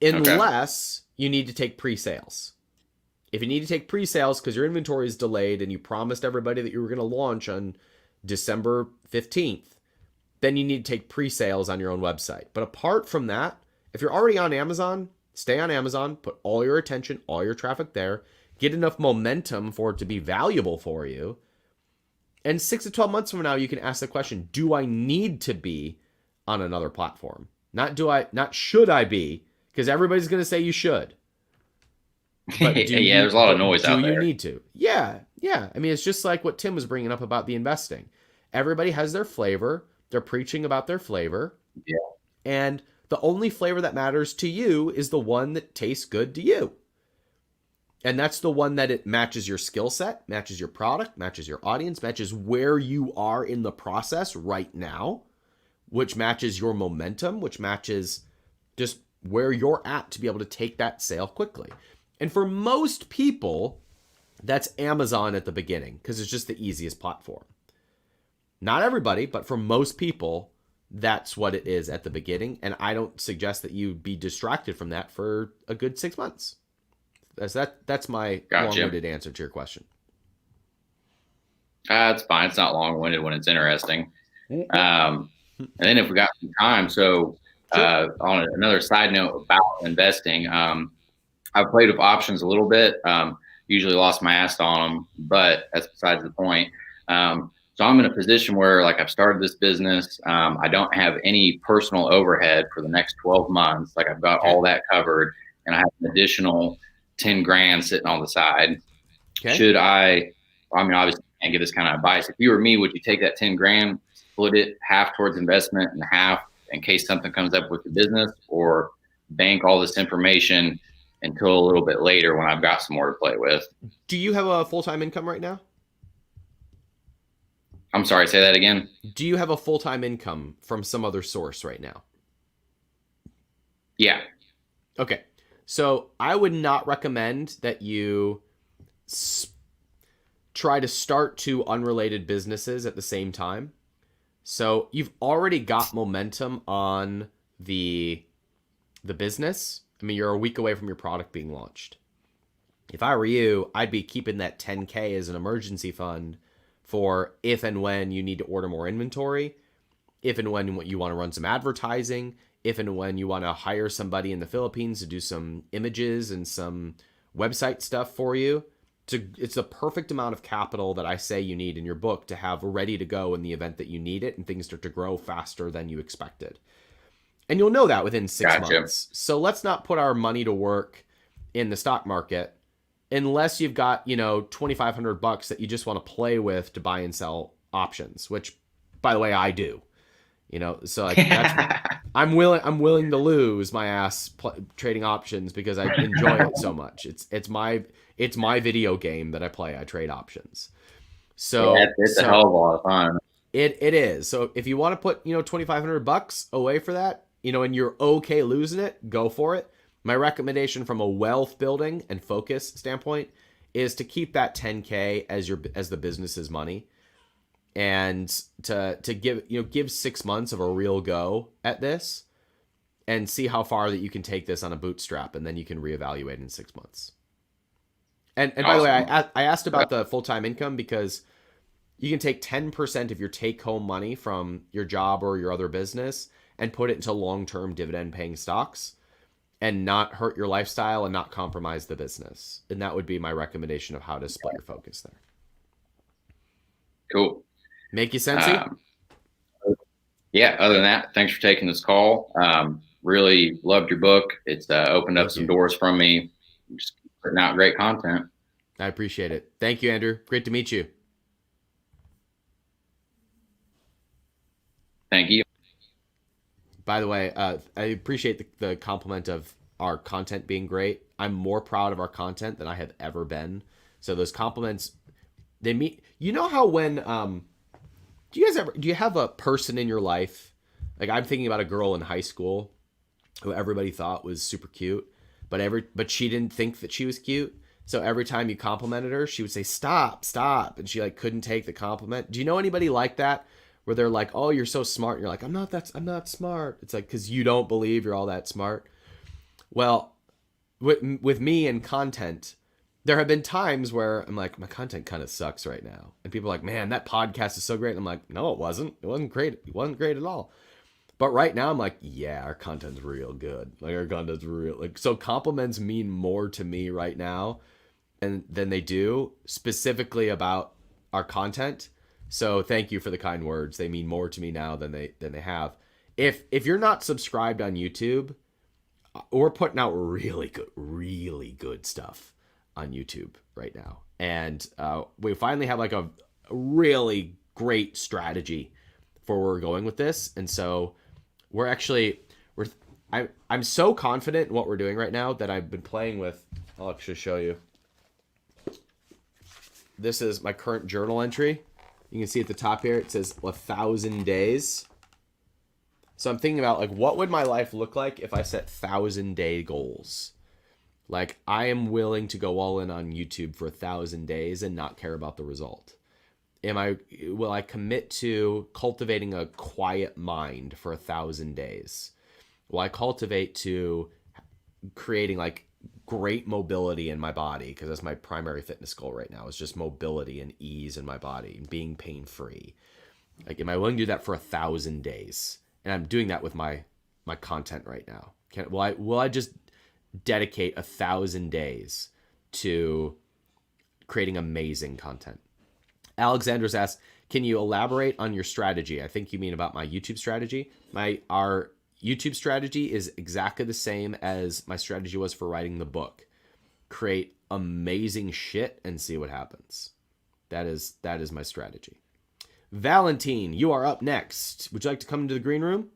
Unless you need to take pre-sales. If you need to take pre-sales because your inventory is delayed and you promised everybody that you were going to launch on December 15th, then you need to take pre-sales on your own website. But apart from that, if you're already on Amazon, stay on Amazon, put all your attention, all your traffic there, get enough momentum for it to be valuable for you. And 6 to 12 months from now, you can ask the question, do I need to be on another platform? Not should I be, because everybody's going to say you should. But Yeah, there's a lot of noise do out you there. need to? Yeah. Yeah. I mean, it's just like what Tim was bringing up about the investing. Everybody has their flavor. They're preaching about their flavor. Yeah. And the only flavor that matters to you is the one that tastes good to you. And that's the one that it matches your skill set, matches your product, matches your audience, matches where you are in the process right now, which matches your momentum, which matches just where you're at to be able to take that sale quickly. And for most people, that's Amazon at the beginning because it's just the easiest platform. Not everybody, but for most people, that's what it is at the beginning. And I don't suggest that you be distracted from that for a good 6 months. That's my long-winded answer to your question. It's fine. It's not long-winded when it's interesting. And then if we got some time, so on another side note about investing, I've played with options a little bit. Usually lost my ass on them, but that's besides the point. So I'm in a position where like I've started this business. I don't have any personal overhead for the next 12 months. Like I've got all that covered, and I have an additional 10 grand sitting on the side. Okay. Should I mean, obviously I can't give this kind of advice. If you were me, would you take that 10 grand, split it half towards investment and half in case something comes up with the business, or bank all this information until a little bit later when I've got some more to play with? Do you have a full-time income right now? I'm sorry, say that again. Do you have a full-time income from some other source right now? Yeah. Okay. So I would not recommend that you try to start two unrelated businesses at the same time. So you've already got momentum on the business. I mean, you're a week away from your product being launched. If I were you, I'd be keeping that 10K as an emergency fund for if and when you need to order more inventory, if and when you want to run some advertising, if and when you want to hire somebody in the Philippines to do some images and some website stuff for you. It's the perfect amount of capital that I say you need in your book to have ready to go in the event that you need it and things start to grow faster than you expected. And you'll know that within 6 months. So let's not put our money to work in the stock market unless you've got, $2,500 that you just want to play with to buy and sell options, which, by the way, I do. So like I'm willing to lose my ass trading options because I enjoy it so much. It's my video game that I play. I trade options. So it's a hell of a lot of fun. It is. So if you want to put $2,500 away for that, and you're okay losing it, go for it. My recommendation from a wealth building and focus standpoint is to keep that 10K as the business's money. And to give 6 months of a real go at this and see how far that you can take this on a bootstrap, and then you can reevaluate in 6 months. And awesome. By the way, I asked about the full-time income because you can take 10% of your take-home money from your job or your other business and put it into long-term dividend-paying stocks and not hurt your lifestyle and not compromise the business. And that would be my recommendation of how to split your focus there. Cool. Make you sensey? Yeah, other than that, thanks for taking this call. Really loved your book. It's opened up some doors from me. Just putting out great content. I appreciate it. Thank you, Andrew. Great to meet you. Thank you. By the way, I appreciate the compliment of our content being great. I'm more proud of our content than I have ever been. So those compliments, they meet. You know how when do you have a person in your life? Like I'm thinking about a girl in high school who everybody thought was super cute, but she didn't think that she was cute. So every time you complimented her, she would say, stop, and she couldn't take the compliment. Do you know anybody like that? Where they're like, oh, you're so smart. And you're like, I'm not smart. It's like, because you don't believe you're all that smart. Well, with me and content, there have been times where I'm like, my content kind of sucks right now. And people are like, man, that podcast is so great. And I'm like, no, it wasn't. It wasn't great. It wasn't great at all. But right now I'm like, yeah, our content's real good. Like our content's real. So compliments mean more to me right now than they do specifically about our content. So thank you for the kind words. They mean more to me now than they have. If you're not subscribed on YouTube, we're putting out really good stuff. on YouTube right now. And we finally have like a really great strategy for where we're going with this. And so I'm so confident in what we're doing right now that I've been playing with. I'll actually show you. This is my current journal entry. You can see at the top here, it says 1,000 days. So I'm thinking about like, what would my life look like if I set 1,000-day goals? Like, I am willing to go all in on YouTube for 1,000 days and not care about the result. Will I commit to cultivating a quiet mind for 1,000 days? Will I cultivate to creating like great mobility in my body? Because that's my primary fitness goal right now, is just mobility and ease in my body and being pain-free. Like, am I willing to do that for 1,000 days? And I'm doing that with my content right now. Will I just dedicate 1,000 days to creating amazing content? Alexander's asked, can you elaborate on your strategy? I think you mean about my YouTube strategy. Our YouTube strategy is exactly the same as my strategy was for writing the book. Create amazing shit and see what happens. That is my strategy. Valentine, you are up next. Would you like to come into the green room?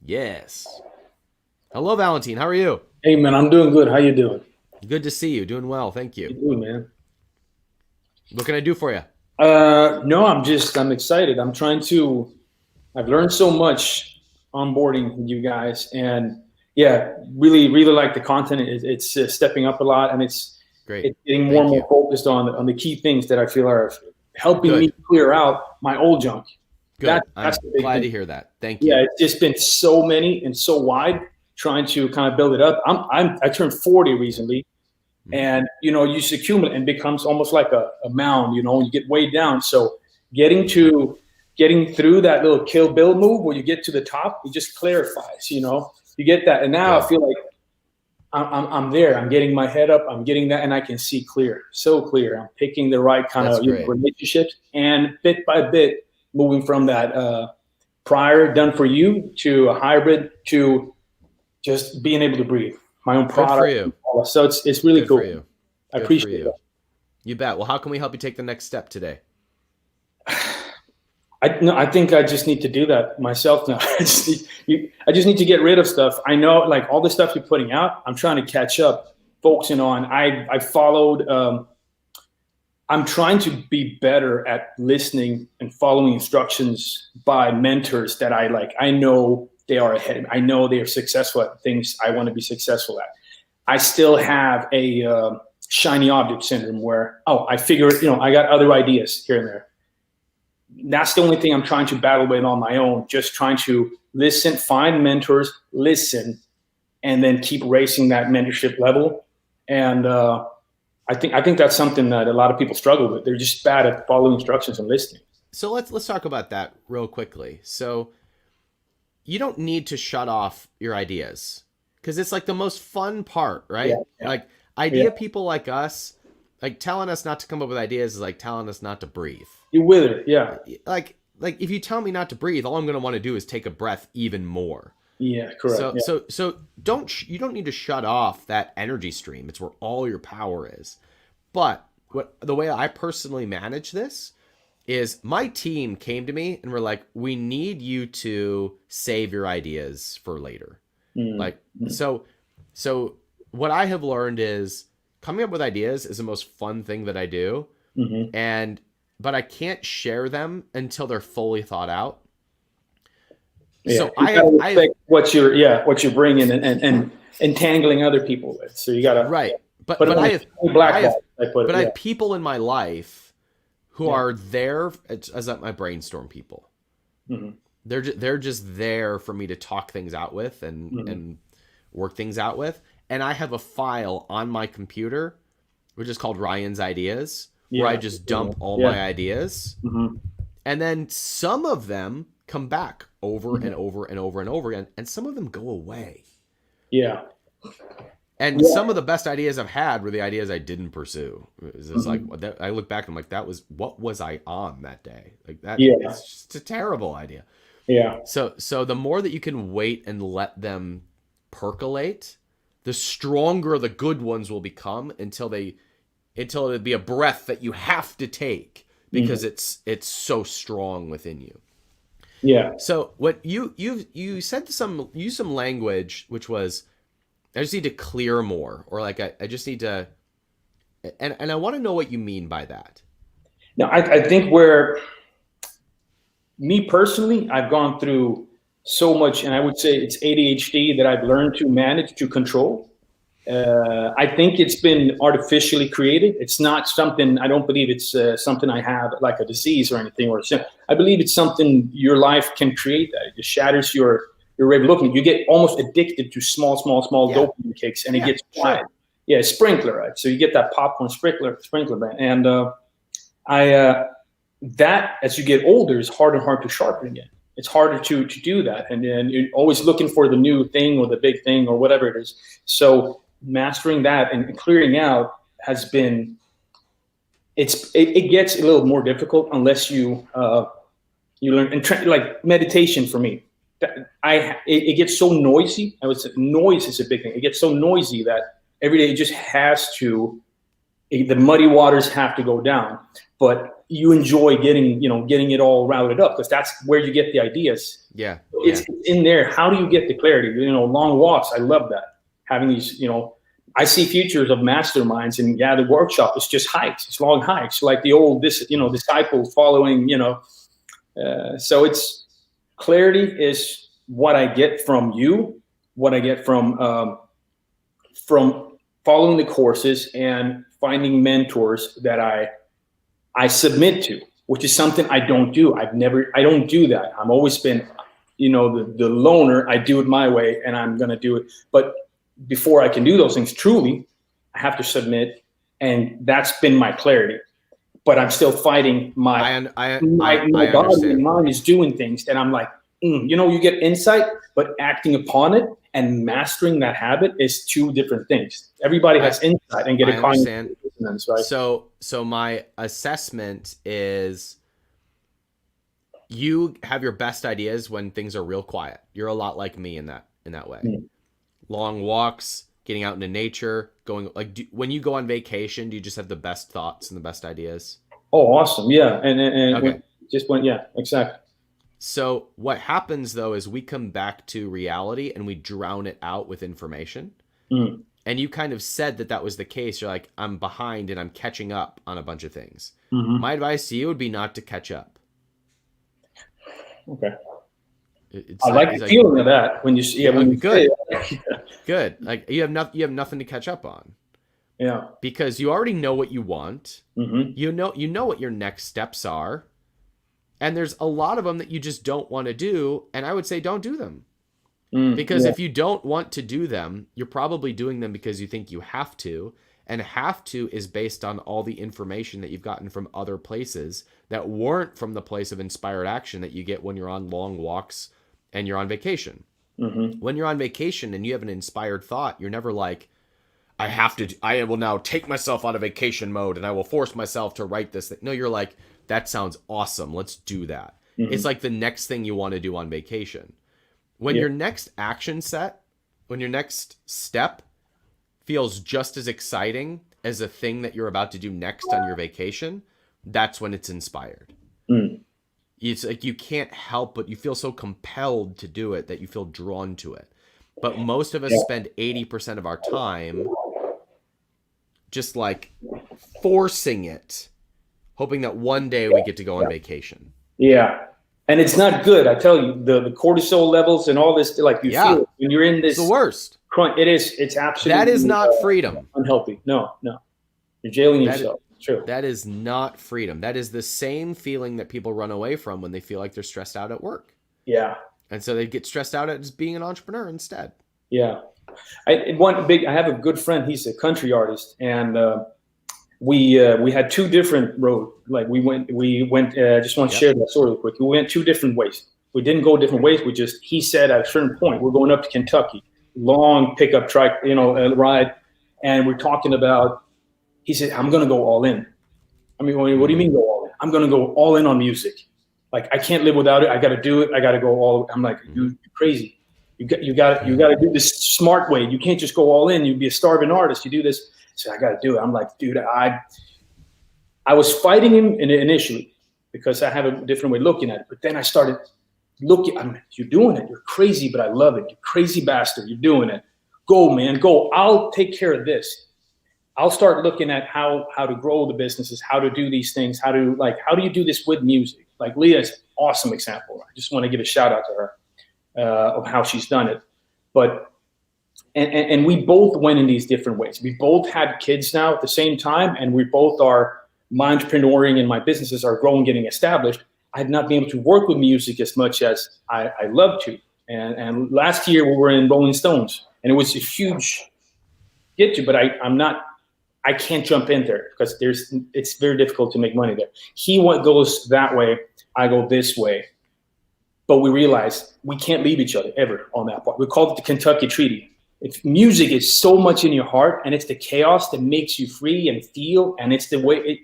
Yes. Hello, Valentine. How are you? Hey, man, I'm doing good. How you doing? Good to see you. Doing well. Thank you. Good, man. What can I do for you? No, I'm excited. I've learned so much onboarding with you guys, and yeah, really, really like the content. It's stepping up a lot, and it's Great. It's getting more and more focused on the key things that I feel are helping me clear out my old junk. Good. I'm glad to hear that. Thank you. Yeah, it's just been so many and so wide, trying to kind of build it up. I turned 40 recently, and you just accumulate and becomes almost like a mound. You get weighed down. So getting through that little Kill Bill move where you get to the top, it just clarifies. You get that, and now I feel like I'm there. I'm getting my head up. I'm getting that, and I can see clear, so clear. I'm picking the right kind of relationships, and bit by bit, moving from that prior done for you to a hybrid to just being able to breathe. My own product. Good for you. So it's really cool. For you. I appreciate it. You bet. Well, how can we help you take the next step today? I think I just need to do that myself now. I just need to get rid of stuff. I know, like, all the stuff you're putting out, I'm trying to catch up, focusing on. I followed. I'm trying to be better at listening and following instructions by mentors that I like. I know they are ahead of me. I know they are successful at things I want to be successful at. I still have a shiny object syndrome where, I figure, I got other ideas here and there. That's the only thing I'm trying to battle with on my own, just trying to listen, find mentors, listen, and then keep raising that mentorship level. And I think that's something that a lot of people struggle with. They're just bad at following instructions and listening. So let's talk about that real quickly. So you don't need to shut off your ideas, because it's like the most fun part, right? Yeah. Like people like us, like telling us not to come up with ideas is like telling us not to breathe. You wither, yeah. Like if you tell me not to breathe, all I'm going to want to do is take a breath even more. Yeah, correct. So you don't need to shut off that energy stream. It's where all your power is. But the way I personally manage this is my team came to me and were like, we need you to save your ideas for later. So what I have learned is coming up with ideas is the most fun thing that I do. But I can't share them until they're fully thought out. Yeah, so I think what you're bringing and entangling other people with. So you gotta But I have people in my life who are there as my brainstorm people. They're just there for me to talk things out with and work things out with. And I have a file on my computer, which is called Ryan's Ideas, where I just dump all my ideas. And then some of them come back over and over and over and over again, and some of them go away. Yeah. And some of the best ideas I've had were the ideas I didn't pursue. It's just like, I look back and I'm like, what was I on that day? Like that, it's just a terrible idea. Yeah. So the more that you can wait and let them percolate, the stronger the good ones will become until it'll be a breath that you have to take because it's so strong within you. Yeah. So what you said use some language which was, I just need to clear more, or like I just need to, and I want to know what you mean by that. Now, I think where me personally, I've gone through so much, and I would say it's ADHD that I've learned to manage, to control. I think it's been artificially created. It's not something, I don't believe it's something I have like a disease or anything. I believe it's something your life can create that. It shatters your way of looking. You get almost addicted to small dopamine kicks, and it gets quiet. Sure. Yeah, sprinkler, right? So you get that popcorn sprinkler band. And that, as you get older, is harder and harder to sharpen again. It's harder to do that. And then you're always looking for the new thing or the big thing or whatever it is. So mastering that and clearing out has been, it gets a little more difficult unless you learn, and like meditation for me. It gets so noisy. I would say noise is a big thing. It gets so noisy that every day it just has to, the muddy waters have to go down. But you enjoy getting it all routed up because that's where you get the ideas. Yeah. It's in there. How do you get the clarity? Long walks. I love that. Having these, I see futures of masterminds, and the workshop is just hikes. It's long hikes, like the old, disciples following, so it's clarity is what I get from you, what I get from following the courses and finding mentors that I submit to, which is something I don't do. I don't do that. I've always been, the loner. I do it my way, and I'm going to do it. But before I can do those things truly, I have to submit, and that's been my clarity. But I'm still fighting my body and mind is doing things, and I'm like, you get insight, but acting upon it and mastering that habit is two different things. Everybody has insight and get a cognitive dissonance, right? So my assessment is you have your best ideas when things are real quiet. You're a lot like me in that way. Long walks, getting out into nature, going when you go on vacation, do you just have the best thoughts and the best ideas? Oh, awesome. Yeah. And okay. Yeah, exactly. So what happens though is we come back to reality and we drown it out with information. And you kind of said that was the case. You're like, I'm behind and I'm catching up on a bunch of things. My advice to you would be not to catch up. Okay. I like the feeling of that when you see it. Good. Good. Like you have nothing to catch up on. Yeah. Because you already know what you want. You know what your next steps are. And there's a lot of them that you just don't want to do. And I would say don't do them. Because if you don't want to do them, you're probably doing them because you think you have to. And have to is based on all the information that you've gotten from other places that weren't from the place of inspired action that you get when you're on long walks and you're on vacation. When you're on vacation and you have an inspired thought, you're never like, I will now take myself out of vacation mode and I will force myself to write this thing. No, you're like, that sounds awesome. Let's do that. It's like the next thing you want to do on vacation. When your next action set, when your next step feels just as exciting as a thing that you're about to do next on your vacation, that's when it's inspired. It's like you can't help but you feel so compelled to do it that you feel drawn to it. But most of us spend 80% of our time just like forcing it, hoping that one day we get to go on vacation. Yeah. And it's not good. I tell you, the cortisol levels and all this, like you feel it when you're in this. It's the worst. It's absolutely. That is not freedom. Unhealthy. No. You're jailing yourself. True. That is not freedom. That is the same feeling that people run away from when they feel like they're stressed out at work. Yeah. And so they get stressed out at just being an entrepreneur instead. Yeah. I have a good friend. He's a country artist, and we had two different roads. Like we went. Just want to share that story real quick. We went two different ways. We didn't go different ways. He said at a certain point, we're going up to Kentucky, long pickup truck, ride, and we're talking about. He said, I'm going to go all in. I mean, what do you mean go all in? I'm going to go all in on music. Like, I can't live without it. I got to do it. I got to go all. I'm like, you're crazy. You got to do this smart way. You can't just go all in. You'd be a starving artist. You do this. So I got to do it. I'm like, dude, I was fighting him initially because I have a different way of looking at it. But then I started looking. You're doing it. You're crazy, but I love it. You crazy bastard. You're doing it. Go, man. Go. I'll take care of this. I'll start looking at how to grow the businesses, how to do these things, how do you do this with music? Like Leah's an awesome example. I just want to give a shout out to her. Of how she's done it, but and we both went in these different ways. We both had kids now at the same time, and we both are my entrepreneuring and my businesses are growing, getting established. I've not been able to work with music as much as I love to. And last year we were in Rolling Stones, and it was a huge get to, but I can't jump in there because it's very difficult to make money there. He goes that way, I go this way. But we realize we can't leave each other ever on that part. We call it the Kentucky Treaty. If music is so much in your heart, and it's the chaos that makes you free and feel, and it's the way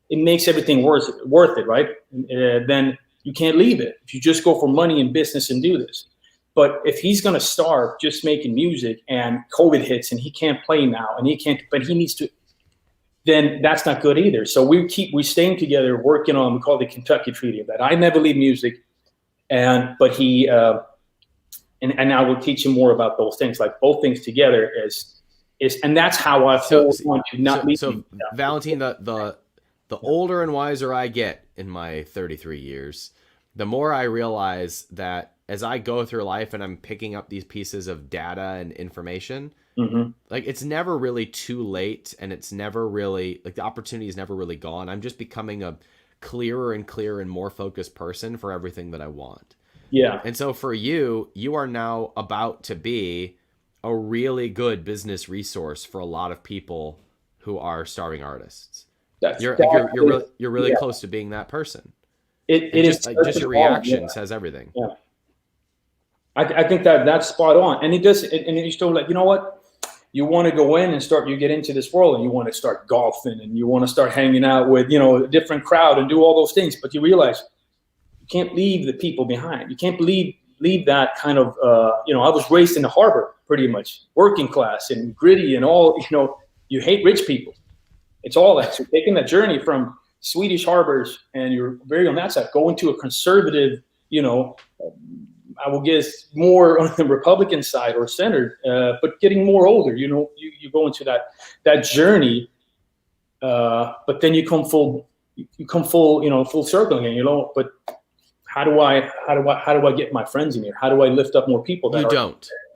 it makes everything worth it, right? Then you can't leave it. If you just go for money and business and do this. But if he's going to starve just making music and COVID hits and he can't play now and but he needs to, then that's not good either. So we staying together, working on, we call it the Kentucky Treaty, that I never leave music. But he and I will teach him more about those things. Like both things together is and that's how I want to not leave. So Valentin, the older and wiser I get in my 33 years, the more I realize that as I go through life and I'm picking up these pieces of data and information, like it's never really too late, and it's never really like the opportunity is never really gone. I'm just becoming a clearer and more focused person for everything that I want. Yeah. And so for you are now about to be a really good business resource for a lot of people who are starving artists. You're really close to being that person. It is just your reaction says everything. Yeah. I think that's spot on. And it does, and you still like, you know what? You want to go in and you get into this world and you want to start golfing and you want to start hanging out with, a different crowd and do all those things. But you realize you can't leave the people behind. You can't leave that kind of, I was raised in the harbor pretty much, working class and gritty and all, you hate rich people. It's all that. So taking that journey from Swedish harbors and you're very on that side, going to a conservative, I will guess more on the Republican side or centered, but getting more older, you go into that journey, but then you come full circle again, but how do I get my friends in here? How do I lift up more people that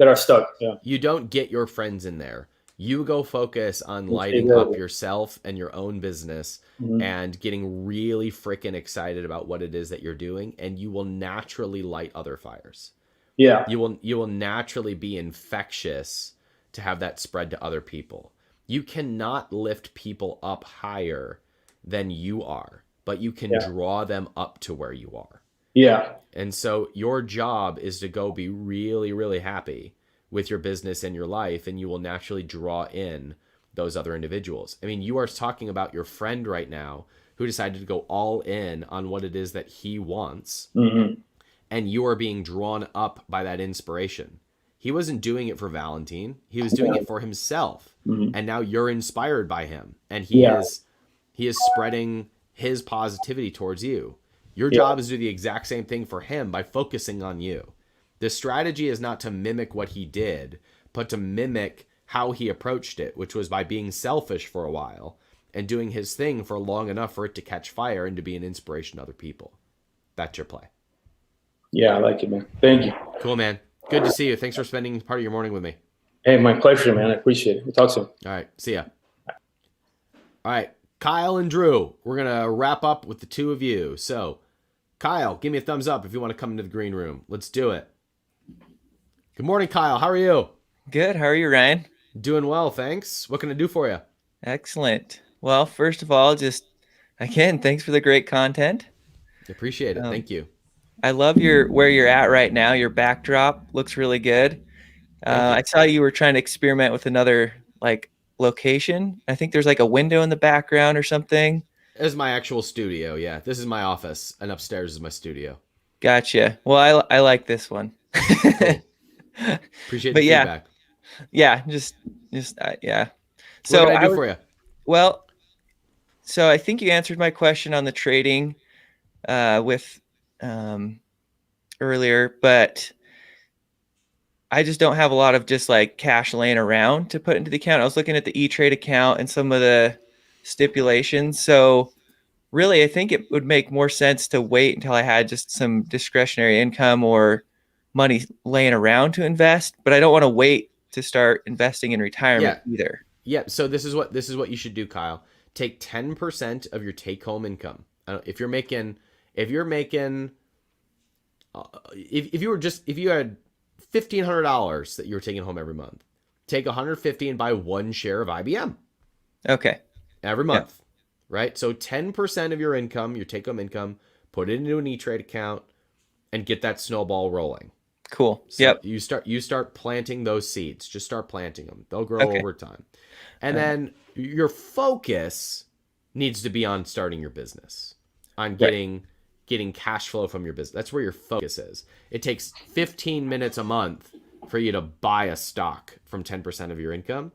are stuck? Yeah. You don't get your friends in there. You go focus on lighting up yourself and your own business and getting really freaking excited about what it is that you're doing, and you will naturally light other fires. Yeah. You will naturally be infectious to have that spread to other people. You cannot lift people up higher than you are, but you can draw them up to where you are. Yeah. And so your job is to go be really, really happy with your business and your life, and you will naturally draw in those other individuals. I mean, you are talking about your friend right now who decided to go all in on what it is that he wants, and you are being drawn up by that inspiration. He wasn't doing it for Valentin. He was doing it for himself, and now you're inspired by him, and he is spreading his positivity towards you. Your job is to do the exact same thing for him by focusing on you. The strategy is not to mimic what he did, but to mimic how he approached it, which was by being selfish for a while and doing his thing for long enough for it to catch fire and to be an inspiration to other people. That's your play. Yeah, I like it, man. Thank you. Cool, man. Good to see you. Thanks for spending part of your morning with me. Hey, my pleasure, man. I appreciate it. We'll talk soon. All right. See ya. All right. Kyle and Drew, we're going to wrap up with the two of you. So, Kyle, give me a thumbs up if you want to come into the green room. Let's do it. Good morning, Kyle. How are you? Good. How are you, Ryan? Doing well, thanks. What can I do for you? Excellent. Well, first of all, just again, thanks for the great content. Appreciate it. Thank you. I love where you're at right now. Your backdrop looks really good. I saw you were trying to experiment with another location. I think there's a window in the background or something. This is my actual studio. Yeah, this is my office, and upstairs is my studio. Gotcha. Well, I like this one. Cool. Appreciate But the feedback. yeah, just yeah. What So can I do for you? well, so I think you answered my question on the trading with earlier, but I just don't have a lot of just like cash laying around to put into the account. I was looking at the E-Trade account and some of the stipulations. So really, I think it would make more sense to wait until I had just some discretionary income or money laying around to invest. But I don't want to wait to start investing in retirement either. Yeah. So this is what you should do, Kyle. Take 10% of your take home income. If you had $1,500 that you were taking home every month, take 150 and buy one share of IBM. Okay. Every month, right? So 10% of your income, your take home income, put it into an E-Trade account and get that snowball rolling. Cool. So you start planting those seeds. Just start planting them. They'll grow over time. And then your focus needs to be on starting your business, on getting cash flow from your business. That's where your focus is. It takes 15 minutes a month for you to buy a stock from 10% of your income,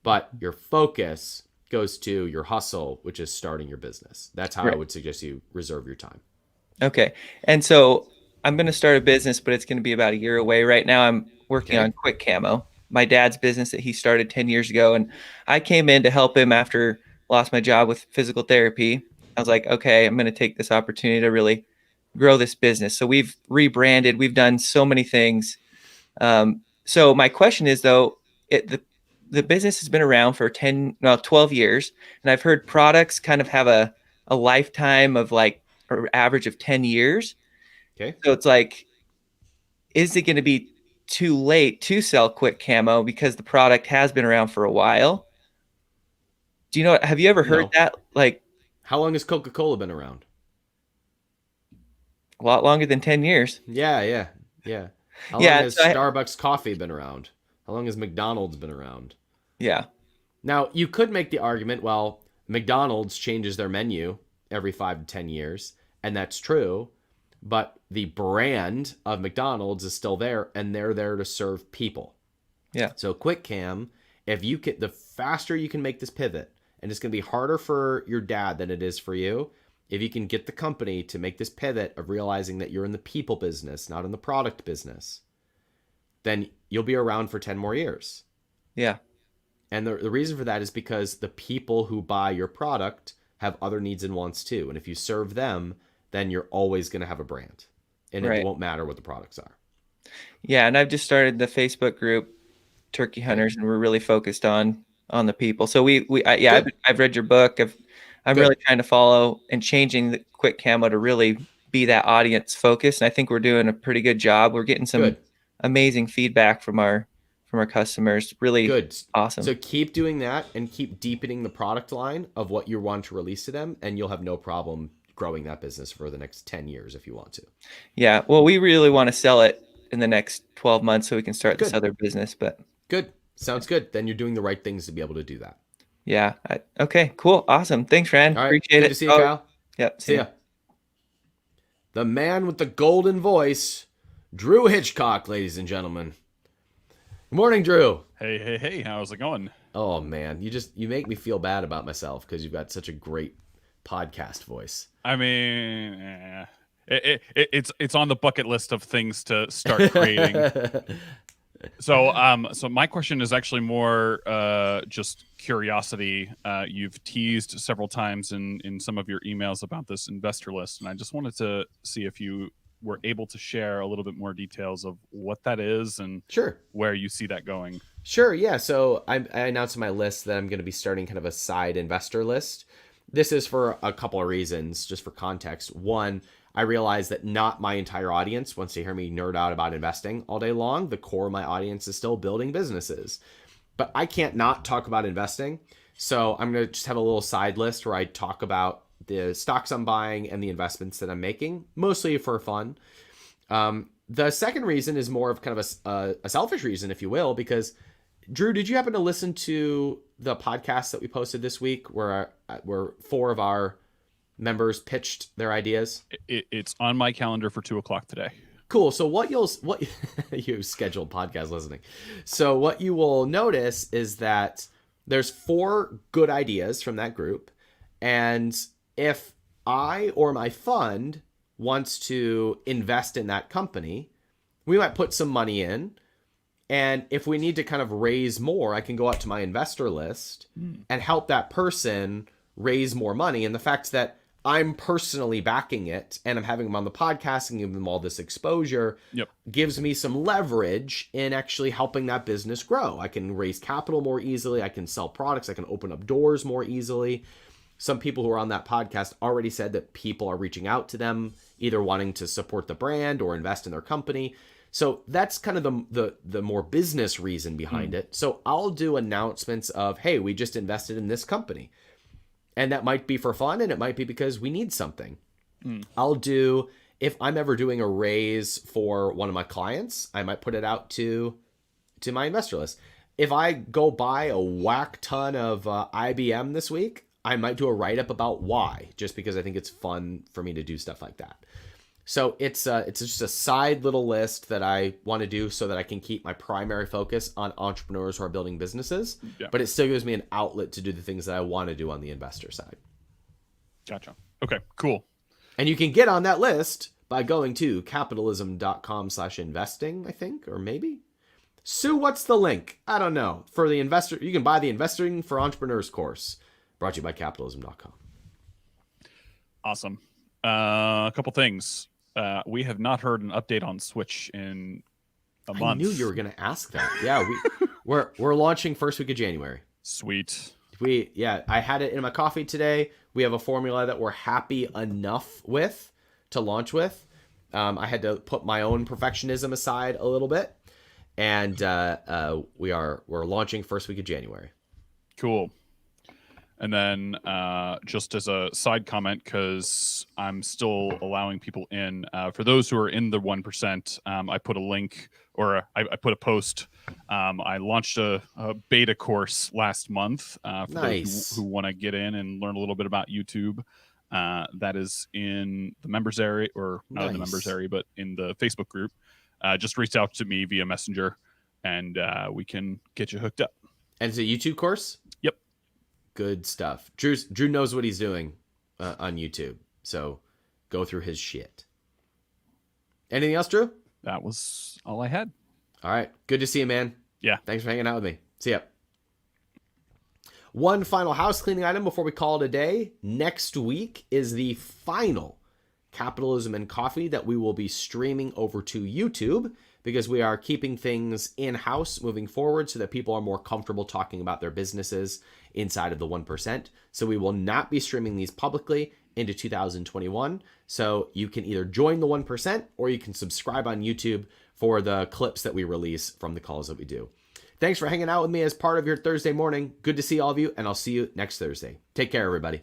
but your focus goes to your hustle, which is starting your business. That's how I would suggest you reserve your time. Okay. And so I'm going to start a business, but it's going to be about a year away. Right now, I'm working on Quick Camo, my dad's business that he started 10 years ago. And I came in to help him after lost my job with physical therapy. I was like, okay, I'm going to take this opportunity to really grow this business. So we've rebranded. We've done so many things. So my question is, though, the business has been around for 12 years. And I've heard products kind of have a lifetime of like an average of 10 years. Okay. So it's like, is it going to be too late to sell Quick Camo because the product has been around for a while? Do you know? Have you ever heard that? Like, how long has Coca-Cola been around? A lot longer than 10 years. Yeah. How long has Starbucks coffee been around? How long has McDonald's been around? Yeah. Now, you could make the argument, well, McDonald's changes their menu every 5 to 10 years, and that's true. But the brand of McDonald's is still there, and they're there to serve people. Yeah. So Quick Cam, the faster you can make this pivot, and it's going to be harder for your dad than it is for you, if you can get the company to make this pivot of realizing that you're in the people business, not in the product business, then you'll be around for 10 more years. Yeah. And the reason for that is because the people who buy your product have other needs and wants too. And if you serve them, then you're always going to have a brand, and it won't matter what the products are. Yeah. And I've just started the Facebook group Turkey Hunters, and we're really focused on the people. So I've read your book. I'm really trying to follow and changing the Quick Camo to really be that audience focus. And I think we're doing a pretty good job. We're getting some amazing feedback from our customers. Really awesome. So keep doing that and keep deepening the product line of what you want to release to them, and you'll have no problem growing that business for the next 10 years if you want to. Yeah. Well, we really want to sell it in the next 12 months so we can start this other business, but good. Sounds good. Then you're doing the right things to be able to do that. Yeah. Okay, cool. Awesome. Thanks, Rand. All right. Appreciate Good it. to see you, Kyle. Yep. See ya. The man with the golden voice, Drew Hitchcock, ladies and gentlemen. Good morning, Drew. Hey. How's it going? Oh, man. You make me feel bad about myself because you've got such a great podcast voice. I mean, it's on the bucket list of things to start creating. So my question is actually more just curiosity. You've teased several times in some of your emails about this investor list, and I just wanted to see if you were able to share a little bit more details of what that is and where you see that going. Sure, yeah. So I announced in my list that I'm going to be starting kind of a side investor list. This is for a couple of reasons, just for context. One, I realize that not my entire audience wants to hear me nerd out about investing all day long. The core of my audience is still building businesses. But I can't not talk about investing. So I'm going to just have a little side list where I talk about the stocks I'm buying and the investments that I'm making, mostly for fun. The second reason is more of kind of a selfish reason, if you will, because Drew, did you happen to listen to the podcast that we posted this week where 4 of our members pitched their ideas? It's on my calendar for 2:00 today. Cool. So what you scheduled podcast listening. So what you will notice is that there's 4 good ideas from that group. And if I or my fund wants to invest in that company, we might put some money in. And if we need to kind of raise more, I can go out to my investor list and help that person raise more money. And the fact that I'm personally backing it and I'm having them on the podcast and giving them all this exposure gives me some leverage in actually helping that business grow. I can raise capital more easily. I can sell products. I can open up doors more easily. Some people who are on that podcast already said that people are reaching out to them, either wanting to support the brand or invest in their company. So that's kind of the more business reason behind it. So I'll do announcements of, hey, we just invested in this company. And that might be for fun, and it might be because we need something. I'll do, if I'm ever doing a raise for one of my clients, I might put it out to my investor list. If I go buy a whack ton of IBM this week, I might do a write-up about why, just because I think it's fun for me to do stuff like that. So it's just a side little list that I want to do so that I can keep my primary focus on entrepreneurs who are building businesses, but it still gives me an outlet to do the things that I want to do on the investor side. Gotcha. Okay, cool. And you can get on that list by going to capitalism.com/investing, I think, or maybe. Sue, what's the link? I don't know. For the investor, you can buy the Investing for Entrepreneurs course, brought to you by capitalism.com. Awesome. A couple things. We have not heard an update on Switch in a month. I knew you were going to ask that. Yeah, we're launching first week of January. Sweet. I had it in my coffee today. We have a formula that we're happy enough with to launch with. I had to put my own perfectionism aside a little bit, and we're launching first week of January. Cool. And then just as a side comment, because I'm still allowing people in, for those who are in the 1%, I put a link, or I put a post. I launched a beta course last month for those who want to get in and learn a little bit about YouTube. That is in the members area, or not in the members area, but in the Facebook group. Just reach out to me via Messenger, and we can get you hooked up. And it's a YouTube course? Yep. Good stuff. Drew knows what he's doing on YouTube, so go through his shit. Anything else, Drew? That was all I had. All right. Good to see you, man. Yeah. Thanks for hanging out with me. See ya. One final house cleaning item before we call it a day. Next week is the final Capitalism and Coffee that we will be streaming over to YouTube, because we are keeping things in-house moving forward so that people are more comfortable talking about their businesses inside of the 1%. So we will not be streaming these publicly into 2021. So you can either join the 1% or you can subscribe on YouTube for the clips that we release from the calls that we do. Thanks for hanging out with me as part of your Thursday morning. Good to see all of you, and I'll see you next Thursday. Take care, everybody.